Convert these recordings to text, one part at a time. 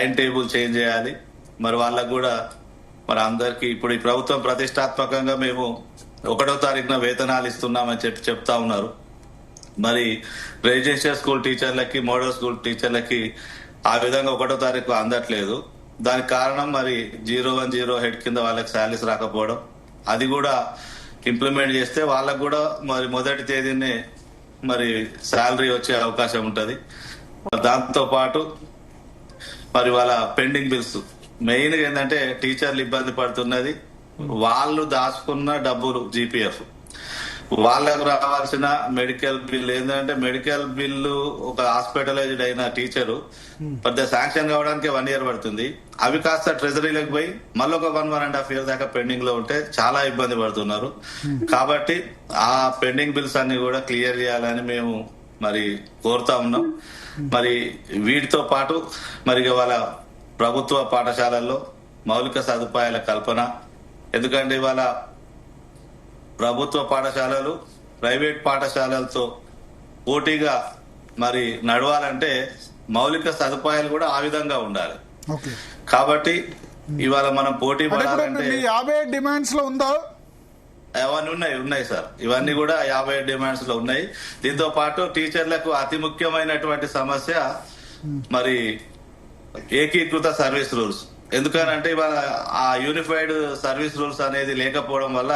Time table change చేయాలి. మరి వాళ్ళకు కూడా మరి అందరికి ఇప్పుడు ఈ ప్రభుత్వం ప్రతిష్టాత్మకంగా మేము 1వ తారీఖున వేతనాలు ఇస్తున్నామని చెప్తా ఉన్నారు. మరి రెసిడెన్షియల్ స్కూల్ టీచర్లకి, మోడల్ స్కూల్ టీచర్లకి ఆ విధంగా 1వ తారీఖు అందట్లేదు. దానికి కారణం మరి 010 హెడ్ కింద వాళ్ళకి శాలరీస్ రాకపోవడం. అది కూడా ఇంప్లిమెంట్ చేస్తే వాళ్ళకు కూడా మరి మొదటి తేదీనే మరి శాలరీ వచ్చే అవకాశం ఉంటది. దాంతో పాటు మరి వాళ్ళ పెండింగ్ బిల్స్ మెయిన్ గా ఏంటంటే టీచర్లు ఇబ్బంది పడుతున్నది. వాళ్ళు దాచుకున్న డబ్బులు జీపీఎఫ్, వాళ్ళకు రావాల్సిన మెడికల్ బిల్ ఏంటంటే మెడికల్ బిల్లు ఒక హాస్పిటలైజ్డ్ అయిన టీచరు పెద్ద శాంక్షన్ కావడానికి 1 year పడుతుంది. అవి కాస్త ట్రెజరీలోకి పోయి మళ్ళీ ఒక 1.5 years దాకా పెండింగ్ లో ఉంటే చాలా ఇబ్బంది పడుతున్నారు. కాబట్టి ఆ పెండింగ్ బిల్స్ అన్ని కూడా క్లియర్ చేయాలని మేము మరి కోరుతా ఉన్నాం. మరి వీటితో పాటు మరి వాళ్ళ ప్రభుత్వ పాఠశాలల్లో మౌలిక సదుపాయాల కల్పన, ఎందుకంటే ఇవాళ ప్రభుత్వ పాఠశాలలు ప్రైవేట్ పాఠశాలలతో పోటీగా మరి నడవాలంటే మౌలిక సదుపాయాలు కూడా ఆ విధంగా ఉండాలి. కాబట్టి ఇవాళ మనం పోటీ పడాలంటే 50 డిమాండ్స్ లో ఉందా? అవన్నీ ఉన్నాయి సార్. ఇవన్నీ కూడా 50 డిమాండ్స్ లో ఉన్నాయి. దీంతో పాటు టీచర్లకు అతి ముఖ్యమైనటువంటి సమస్య మరి ఏకీకృత సర్వీస్ రూల్స్. ఎందుకనంటే ఇవాళ ఆ యూనిఫైడ్ సర్వీస్ రూల్స్ అనేది లేకపోవడం వల్ల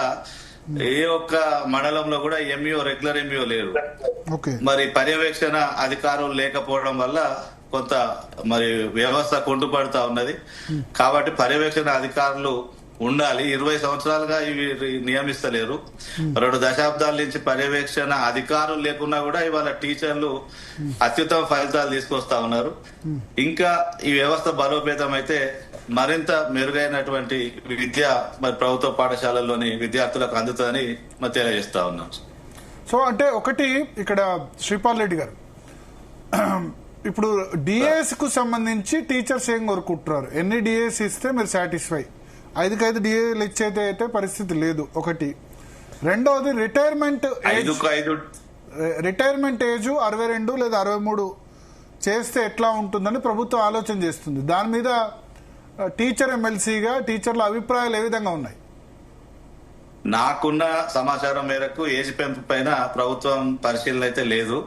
ఏ ఒక్క మండలంలో కూడా ఎంఈఓ, రెగ్యులర్ ఎంఈఓ లేరు. మరి పర్యవేక్షణ అధికారులు లేకపోవడం వల్ల కొంత మరి వ్యవస్థ కుంటుపడుతా ఉన్నది. కాబట్టి పర్యవేక్షణ అధికారులు ఉండాలి. 20 సంవత్సరాలుగా ఇవి నియమిస్తలేరు. 2 దశాబ్దాల నుంచి పర్యవేక్షణ అధికారులు లేకున్నా కూడా ఇవాళ టీచర్లు అత్యుత్తమ ఫలితాలు తీసుకొస్తా ఉన్నారు. ఇంకా ఈ వ్యవస్థ బలోపేతం అయితే మరింత మెరుగైనటువంటి విద్య మరి ప్రభుత్వ పాఠశాలల్లోని విద్యార్థులకు అందుతుందని మరి తెలియజేస్తా ఉన్నాం. సో అంటే ఒకటి ఇక్కడ శ్రీపాల్ రెడ్డి గారు, ఇప్పుడు డిఏఎస్ కు సంబంధించి టీచర్స్ ఏం కోరుకుంటున్నారు? ఎన్ని డిఏఎస్ ఇస్తే మీరు సాటిస్ఫై? 5 డిఏలు ఇచ్చేది అయితే పరిస్థితి లేదు. ఒకటి. రెండవది రిటైర్మెంట్ ఏజ్ 62 లేదా 63 చేస్తే ఎట్లా ఉంటుందని ప్రభుత్వం ఆలోచన చేస్తుంది. దాని మీద టీచర్ ఎమ్మెల్సీగా టీచర్ల అభిప్రాయాలు ఏ విధంగా ఉన్నాయి? నాకున్న సమాచారం మేరకు ఏజ్ పెంపు పైన ప్రభుత్వం పరిశీలన అయితే లేదు.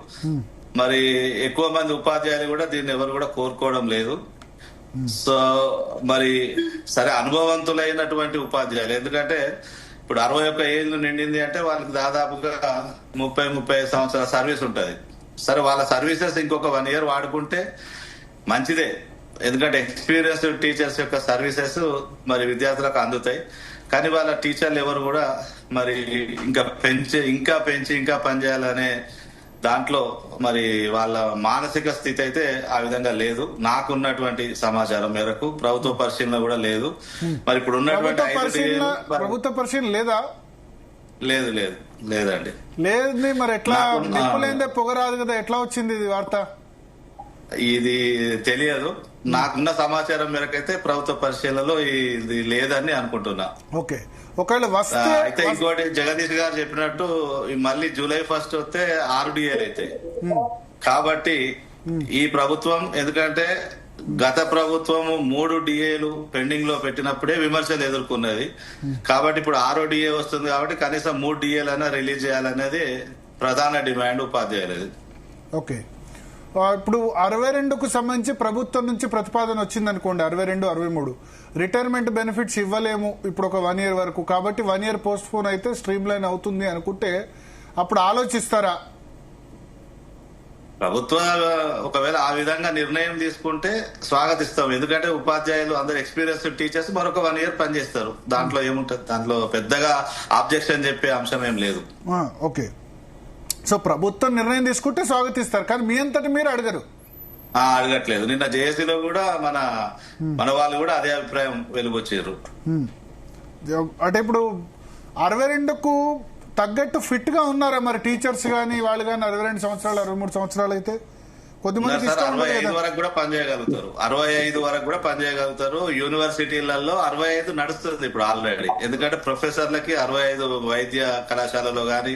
మరి ఎక్కువ మంది ఉపాధ్యాయులు కూడా దీన్ని ఎవరు కూడా కోరుకోవడం లేదు. సో మరి సరే అనుభవవంతులైనటువంటి ఉపాధ్యాయులు, ఎందుకంటే ఇప్పుడు 61 ఏళ్ళు నిండింది అంటే వాళ్ళకి దాదాపుగా 30-35 సంవత్సరాల సర్వీస్ ఉంటది. సరే వాళ్ళ సర్వీసెస్ ఇంకొక 1 year వాడుకుంటే మంచిదే. ఎందుకంటే ఎక్స్పీరియన్స్డ్ టీచర్స్ యొక్క సర్వీసెస్ మరి విద్యార్థులకు అందుతాయి. కానీ వాళ్ళ టీచర్లు ఎవరు కూడా మరి ఇంకా పెంచి పనిచేయాలనే దాంట్లో మరి వాళ్ళ మానసిక స్థితి అయితే ఆ విధంగా లేదు. నాకున్నటువంటి సమాచారం మేరకు ప్రభుత్వ పరిశీలన కూడా లేదు. మరి ఇప్పుడు ఉన్నటువంటి ప్రభుత్వ పరిశీలన లేదా? లేదండి. లేదు. మరి ఎట్లా నిప్పులేందే పొగరాదు కదా, ఎట్లా వచ్చింది ఇది వార్త? ఇది తెలియదు. నాకున్న సమాచారం మేరకు అయితే ప్రభుత్వ పరిశీలనలో ఇది లేదని అనుకుంటున్నా. ఓకే. ఒకవేళ వస్తే అయితే ఇంకోటి జగదీష్ గారు చెప్పినట్టు మళ్ళీ July 1 వస్తే 6 డిఏలు అయితే. కాబట్టి ఈ ప్రభుత్వం, ఎందుకంటే గత ప్రభుత్వం 3 డిఏలు పెండింగ్ లో పెట్టినప్పుడే విమర్శలు ఎదుర్కొన్నది. కాబట్టి ఇప్పుడు 6వ డిఏ వస్తుంది కాబట్టి కనీసం 3 డిఏలైనా రిలీజ్ చేయాలనేది ప్రధాన డిమాండ్ ఉపాధ్యాయులది. ఓకే. ఇప్పుడు 62కు సంబంధించి ప్రభుత్వం నుంచి ప్రతిపాదన వచ్చింది అనుకోండి, 62, 63 రిటైర్మెంట్ బెనిఫిట్స్ ఇవ్వలేము ఇప్పుడు ఒక 1 year వరకు, కాబట్టి 1 year పోస్ట్ పోన్ అయితే స్ట్రీమ్ లైన్ అవుతుంది అనుకుంటే అప్పుడు ఆలోచిస్తారా? ప్రభుత్వం ఒకవేళ ఆ విధంగా నిర్ణయం తీసుకుంటే స్వాగతిస్తాం. ఎందుకంటే ఉపాధ్యాయులు అందరు ఎక్స్పీరియన్స్డ్ టీచర్స్ మరొక 1 year పనిచేస్తారు. దాంట్లో ఏముంటది, దాంట్లో పెద్దగా ఆబ్జెక్షన్ చెప్పే అంశం ఏం లేదు. ఓకే. సో ప్రభుత్వం నిర్ణయం తీసుకుంటే స్వాగతిస్తారు, కానీ మీ అంతటి మీరు అడగరు? అడగట్లేదు. నిన్న జేఏసీలో కూడా మన వాళ్ళు కూడా అదే అభిప్రాయం వెలుగొచ్చారు. అంటే ఇప్పుడు 62కు తగ్గట్టు ఫిట్ గా ఉన్నారా మరి టీచర్స్ గానీ వాళ్ళు గానీ? 62 సంవత్సరాలు 63 సంవత్సరాలు అయితే కొద్దిమందికి 65 వరకు కూడా పనిచేయగలుగుతారు. 65 వరకు కూడా పనిచేయగలుగుతారు. యూనివర్సిటీలలో 65 నడుస్తుంది ఇప్పుడు ఆల్రెడీ. ఎందుకంటే ప్రొఫెసర్లకి 65 వైద్య కళాశాలలో గాని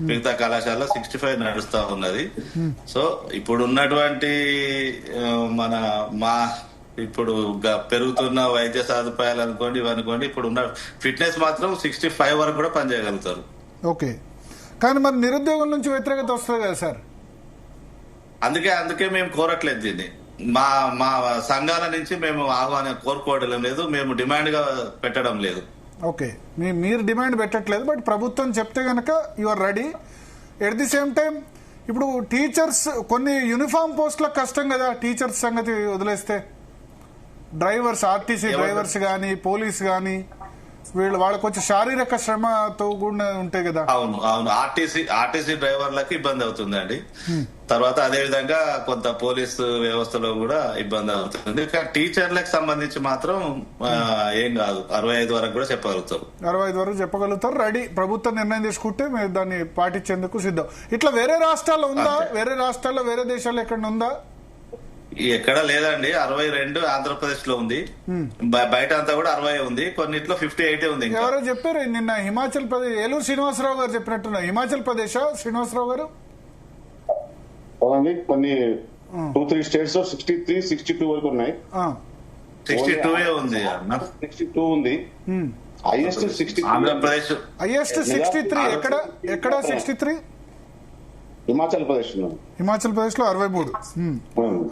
మిగతా కళాశాలలో 65 నడుస్తా ఉన్నది. సో ఇప్పుడు ఉన్నటువంటి ఇప్పుడు పెరుగుతున్న వైద్య సదుపాయాలు అనుకోండి ఇవనుకోండి, ఇప్పుడు ఉన్న ఫిట్నెస్ మాత్రం 65 వరకు కూడా పనిచేయగలుగుతారు. ఓకే, కానీ మరి నిరుద్యోగం నుంచి వ్యతిరేకత వస్తుంది కదా సార్? అందుకే మేము కోరట్లేదు దీన్ని. మా మా సంఘాల నుంచి మేము ఆహ్వానం కోరుకోవడం లేదు, మేము డిమాండ్ గా పెట్టడం లేదు. ఓకే, మీరు డిమాండ్ పెట్టట్లేదు, బట్ ప్రభుత్వం చెప్తే గనక you are ready. At the same time ఇప్పుడు టీచర్స్ కొన్ని యూనిఫామ్ పోస్టులకు కష్టం కదా, టీచర్స్ సంగతి వదిలేస్తే డ్రైవర్స్, ఆర్టీసీ డ్రైవర్స్ కానీ పోలీస్ కానీ వాళ్ళకి వచ్చి శారీరక శ్రమతో కూడా ఉంటాయి కదా. అవును, ఆర్టీసీ డ్రైవర్లకి ఇబ్బంది అవుతుందండి. తర్వాత అదే విధంగా కొంత పోలీసు వ్యవస్థలో కూడా ఇబ్బంది అవుతుంది. కానీ టీచర్లకు సంబంధించి మాత్రం ఏం కాదు, 65 వరకు కూడా చెప్పగలుగుతారు. 65 వరకు చెప్పగలుగుతారు. రెడీ, ప్రభుత్వం నిర్ణయం తీసుకుంటే మీరు దాన్ని పాటించేందుకు సిద్ధం. ఇట్లా వేరే రాష్ట్రాల్లో ఉందా? వేరే రాష్ట్రాల్లో, వేరే దేశాల్లో ఎక్కడ ఉందా? ఎక్కడ లేదండి. 62 ఆంధ్రప్రదేశ్ లో ఉంది, బయట అంతా కూడా 60 ఉంది, కొన్నిట్లో 58 ఉంది. ఎవరో చెప్పారు నిన్న, హిమాచల్ ప్రదేశ్, ఏలూరు శ్రీనివాసరావు గారు చెప్పినట్టున్నారు. హిమాచల్ ప్రదేశ్ శ్రీనివాసరావు గారు కొన్ని 2-3 స్టేట్స్ లో 63, 62 వరకు ఉన్నాయి. 62 ఉంది, 62 ఉంది. హైయెస్ట్ 63. ఆంధ్రప్రదేశ్ హైయెస్ట్ 63. ఎక్కడ 63? హిమాచల్ ప్రదేశ్ లో 63.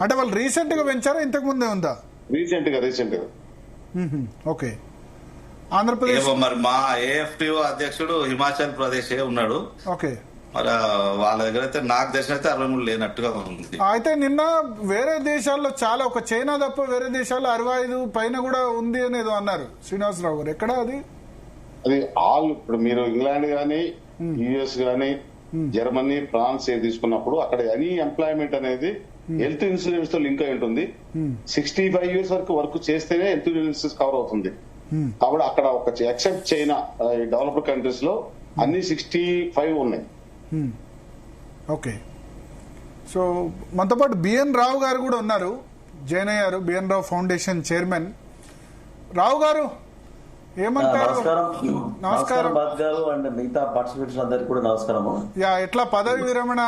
అంటే వాళ్ళు రీసెంట్ గా పెంచారా, ఇంతకు ముందే ఉందా? రీసెంట్ గా. ఓకే, ఆంధ్రప్రదేశ్ మరి మా ఏఎఫ్టీఓ అధ్యక్షుడు హిమాచల్ ప్రదేశ్ ఉన్నాడు. ఓకే, మరి వాళ్ళ దగ్గర అయితే నాకు తెలిసిన అయితే 63 లేనట్టుగా ఉంది. అయితే నిన్న వేరే దేశాల్లో చాలా, ఒక చైనా తప్ప వేరే దేశాల్లో 65 పైన కూడా ఉంది అనేది అన్నారు శ్రీనివాసరావు గారు. ఎక్కడ అది ఆల్ ఇప్పుడు మీరు ఇంగ్లాండ్ గానీ, యుఎస్ గానీ, జర్మనీ, ఫ్రాన్స్ తీసుకున్నప్పుడు అక్కడ ఎనీ ఎంప్లాయ్మెంట్ అనేది హెల్త్ ఇన్సూరెన్స్ తో లింక్ అయి ఉంటుంది. 65 years వరకు వర్క్ చేస్తేనే హెల్త్ ఇన్సూరెన్స్ కవర్ అవుతుంది. కాబట్టి అక్కడ ఒక ఎక్సెప్ట్ చైనా, డెవలప్డ్ కంట్రీస్ లో అన్ని 65 ఉన్నాయి. ఓకే, సో మనతో పాటు బిఎన్ రావు గారు కూడా ఉన్నారు, జాయిన్ అయ్యారు. బిఎన్ రావు ఫౌండేషన్ చైర్మన్. రావు గారు ఏమంటారు? నమస్కారం గారు అండ్ మిగతా పార్టిసిపేట్స్ అందరికి కూడా నమస్కారము. ఎట్లా పదవి విరమణ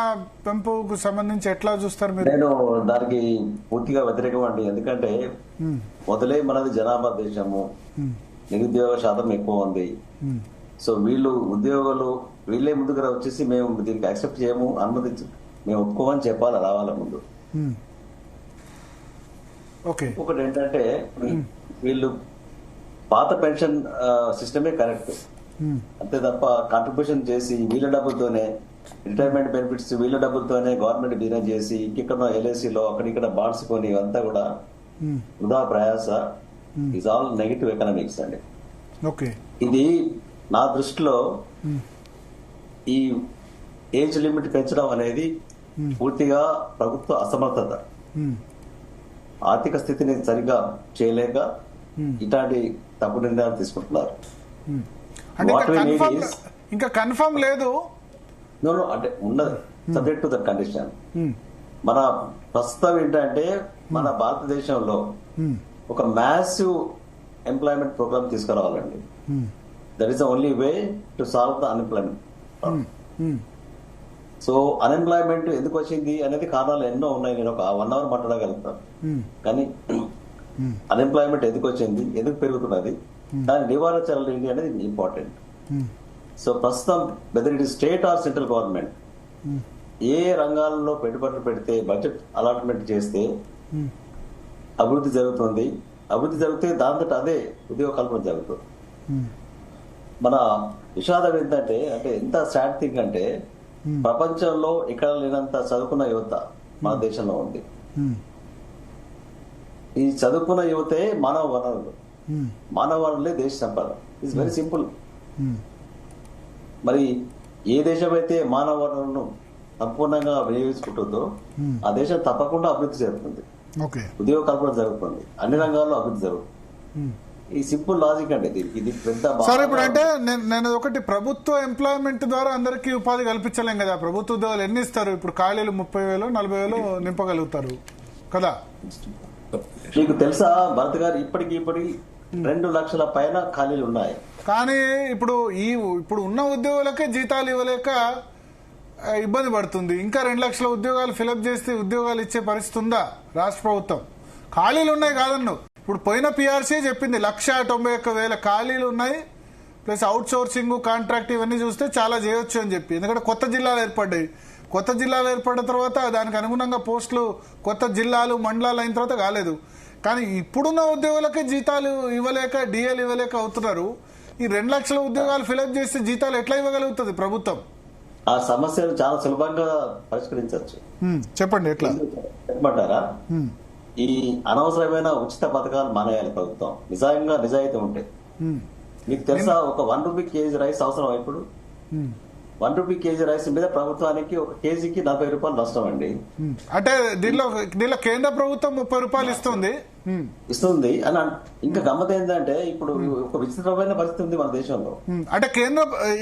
పెంపుకు సంబంధించి ఎట్లా చూస్తారు మీరు? నేను దానికి పూర్తిగా వ్యతిరేకం అండి. ఎందుకంటే మొదలై మనది జనాభా దేశము, నిరుద్యోగ శాతం ఎక్కువ ఉంది. సో ఉద్యోగులు వీళ్ళే ముందుకు వచ్చేసి మేము దీనికి యాక్సెప్ట్ చేయము, అనుమతించు, మేము ఒప్పుకోమని చెప్పాలి రావాల ముందు. ఒకటి ఏంటంటే వీళ్ళు పాత పెన్షన్ సిస్టమే కరెక్ట్, అంతే తప్ప కాంట్రిబ్యూషన్ చేసి వీళ్ళ డబ్బులతోనే రిటైర్మెంట్ బెనిఫిట్స్ వీళ్ళ డబ్బులతోనే గవర్నమెంట్ బిజినెస్ చేసి ఇక్కడ ఎల్ఐసిలో అక్కడిక్కడ బాండ్స్ కొని అంతా కూడా వృధా ప్రయాస. ఈజ్ ఆల్ నెగిటివ్ ఎకనామిక్స్ అండి. ఇది నా దృష్టిలో ఈ ఏజ్ లిమిట్ పెంచడం అనేది పూర్తిగా ప్రభుత్వ అసమర్థత, ఆర్థిక స్థితిని సరిగ్గా చేయలేక ఇట్లాంటి తప్పు నిర్ణయాలు తీసుకుంటున్నారు. ఇంకా కన్ఫర్మ్ లేదు అంటే ఉన్నది, సబ్జెక్ట్ టు దట్ కండిషన్. మన ప్రస్తుతం ఏంటంటే మన భారతదేశంలో ఒక మ్యాసివ్ ఎంప్లాయ్మెంట్ ప్రోగ్రామ్ తీసుకురావాలండి. That is the only way to solve the unemployment. So unemployment ఎందుకు వచ్చింది అనేది కారణాలు ఎన్నో ఉన్నాయి, నేను ఒక 1 hour మాట్లాడగలుగుతాను. కానీ అన్ఎంప్లాయ్మెంట్ ఎందుకు వచ్చింది, ఎందుకు పెరుగుతున్నది, దాని నివారణ చర్యలు ఏంటి అనేది ఇంపార్టెంట్. సో ప్రస్తుతం whether it is state or central government ఏ రంగాల్లో పెట్టుబడులు పెడితే, బడ్జెట్ అలాట్మెంట్ చేస్తే అభివృద్ధి జరుగుతుంది. అభివృద్ధి జరిగితే దాంతో అదే ఉద్యోగ కల్పన జరుగుతుంది. మన విషాదం ఏంటంటే, అంటే ఎంత సాడ్ థింగ్ అంటే ప్రపంచంలో ఇక్కడ లేనంత చదువుకున్న యువత మన దేశంలో ఉంది. ఈ చదువుకున్న యువతే మానవ వనరులు, మానవ వనరులే దేశ సంపద. It's very simple. మరి ఏ దేశం అయితే మానవ వనరులను సంపూర్ణంగా వినియోగించుకుంటుందో ఆ దేశం తప్పకుండా అభివృద్ధి జరుగుతుంది, ఉద్యోగ కల్పన జరుగుతుంది, అన్ని రంగాల్లో అభివృద్ధి జరుగుతుంది. ఈ సింపుల్ లాజిక్ అండి ఇది పెద్ద. సార్ ఇప్పుడు అంటే నేను ఒకటి, ప్రభుత్వ ఎంప్లాయ్మెంట్ ద్వారా అందరికీ ఉపాధి కల్పించలేం కదా. ప్రభుత్వ ఉద్యోగాలు ఎన్ని ఇస్తారు? ఇప్పుడు ఖాళీలు 30,000 40,000 నింపగలుగుతారు కదా. మీకు తెలుసా భరత్ గారు, ఇప్పటికి 2 లక్షల పైన ఖాళీలు ఉన్నాయి. కానీ ఇప్పుడు ఉన్న ఉద్యోగులకే జీతాలు ఇవ్వలేక ఇబ్బంది పడుతుంది. ఇంకా 2 లక్షల ఉద్యోగాలు ఫిలప్ చేస్తే ఉద్యోగాలు ఇచ్చే పరిస్థితి ఉందా రాష్ట్ర ప్రభుత్వం? ఖాళీలు ఉన్నాయి కాదన్ను. ఇప్పుడు పోయిన పిఆర్సీ చెప్పింది 191,000 ఖాళీలు ఉన్నాయి, ప్లస్ అవుట్ సోర్సింగ్, కాంట్రాక్ట్ ఇవన్నీ చూస్తే చాలా చేయొచ్చు అని చెప్పి. ఎందుకంటే కొత్త జిల్లాలు ఏర్పడ్డాయి. కొత్త జిల్లాలు ఏర్పడిన తర్వాత దానికి అనుగుణంగా పోస్టులు కొత్త జిల్లాలు మండలాలు అయిన తర్వాత కాలేదు. కానీ ఇప్పుడున్న ఉద్యోగులకే జీతాలు ఇవ్వలేక, డిఎల్ ఇవ్వలేక అవుతున్నారు. ఈ 2 లక్షల ఉద్యోగాలు ఫిలప్ చేస్తే జీతాలు ఎట్లా ఇవ్వగలుగుతుంది ప్రభుత్వం? ఆ సమస్యను చాలా సులభంగా పరిష్కరించవచ్చు. చెప్పండి ఎట్లా చెప్పమంటారా? ఈ అనవసరమైన ఉచిత పథకాలు మానేయాలి ప్రభుత్వం. నిజాయితీ ఉంటే. మీకు తెలుసా, ఒక 1 రూపీ కేజీ రైస్ అవసరం. ఇప్పుడు 1 రూపీ కేజీ రైస్ మీద ప్రభుత్వానికి ఒక కేజీకి 40 రూపాయలు నష్టం అండి. అంటే దీనిలో కేంద్ర ప్రభుత్వం 30 రూపాయలు ఇస్తుంది అని. ఇంకా గమ్మత్ ఏంటంటే ఇప్పుడు ఒక విచిత్రమైన పరిస్థితి ఉంది మన దేశంలో. అంటే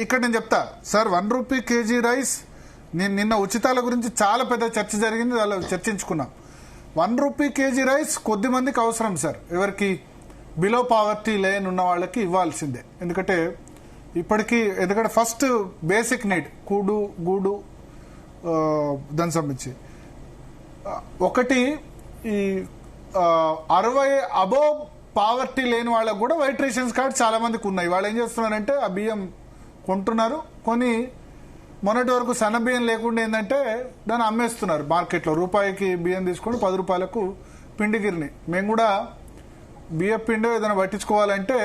ఇక్కడ నేను చెప్తా సార్, 1 రూపీ కేజీ రైస్, నిన్న ఉచితాల గురించి చాలా పెద్ద చర్చ జరిగింది, అలా చర్చించుకున్నాం. 1 రూపీ కేజీ రైస్ కొద్ది మందికి అవసరం సార్. ఎవరికి? బిలో పావర్టీ లైన్ ఉన్న వాళ్ళకి ఇవ్వాల్సిందే. ఎందుకంటే ఫస్ట్ బేసిక్ నీడ్ కూడు గూడు దానికి సంబంధించి ఒకటి. ఈ 60 అబోవ్ పావర్టీ లేని వాళ్ళకు కూడా వైట్ రేషన్స్ కార్డ్ చాలా మందికి ఉన్నాయి. వాళ్ళు ఏం చేస్తున్నారంటే ఆ బియ్యం కొంటున్నారు, కొని మొన్నటి వరకు సన్న బియ్యం లేకుండా ఏంటంటే దాన్ని అమ్మేస్తున్నారు మార్కెట్లో. రూపాయికి బియ్యం తీసుకొని 10 రూపాయలకు పిండి గిరిని. మేము కూడా బియ్యం పిండి ఏదైనా పట్టించుకోవాలంటే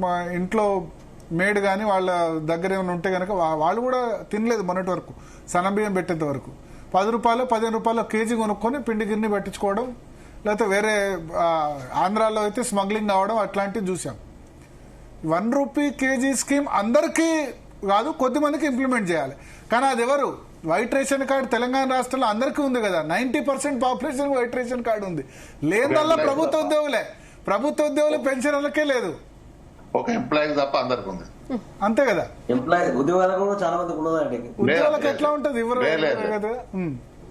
మా ఇంట్లో మేడ్ కానీ వాళ్ళ దగ్గర ఏమైనా ఉంటే కనుక వాళ్ళు కూడా తినలేదు మొన్నటి వరకు, సన్న బియ్యం పెట్టేంత వరకు. 10 రూపాయలు 15 రూపాయలు కేజీ కొనుక్కొని పిండి గిరిని పట్టించుకోవడం, లేకపోతే వేరే ఆంధ్రాలో అయితే స్మగ్లింగ్ కావడం అట్లాంటివి చూసాం. 1 రూపీ కేజీ స్కీమ్ అందరికీ కాదు, కొద్ది మందికి ఇంప్లిమెంట్ చేయాలి. కానీ అది ఎవరు? వైట్ రేషన్ కార్డు తెలంగాణ రాష్ట్రంలో అందరికీ ఉంది కదా. 90% పాపులేషన్ వైట్ రేషన్ కార్డు ఉంది. లేదల్లా ప్రభుత్వ ఉద్యోగులే. ప్రభుత్వ ఉద్యోగులు పెన్షనర్లకే లేదు, ఒక ఎంప్లాయీ తప్ప అందరికి ఉంది. అంతే కదా. ఎంప్లాయీ ఉద్యోగాలకు కూడా చాలా మందికి ఉన్నదండి. ఉద్యోగులకు ఎట్లా ఉంటది?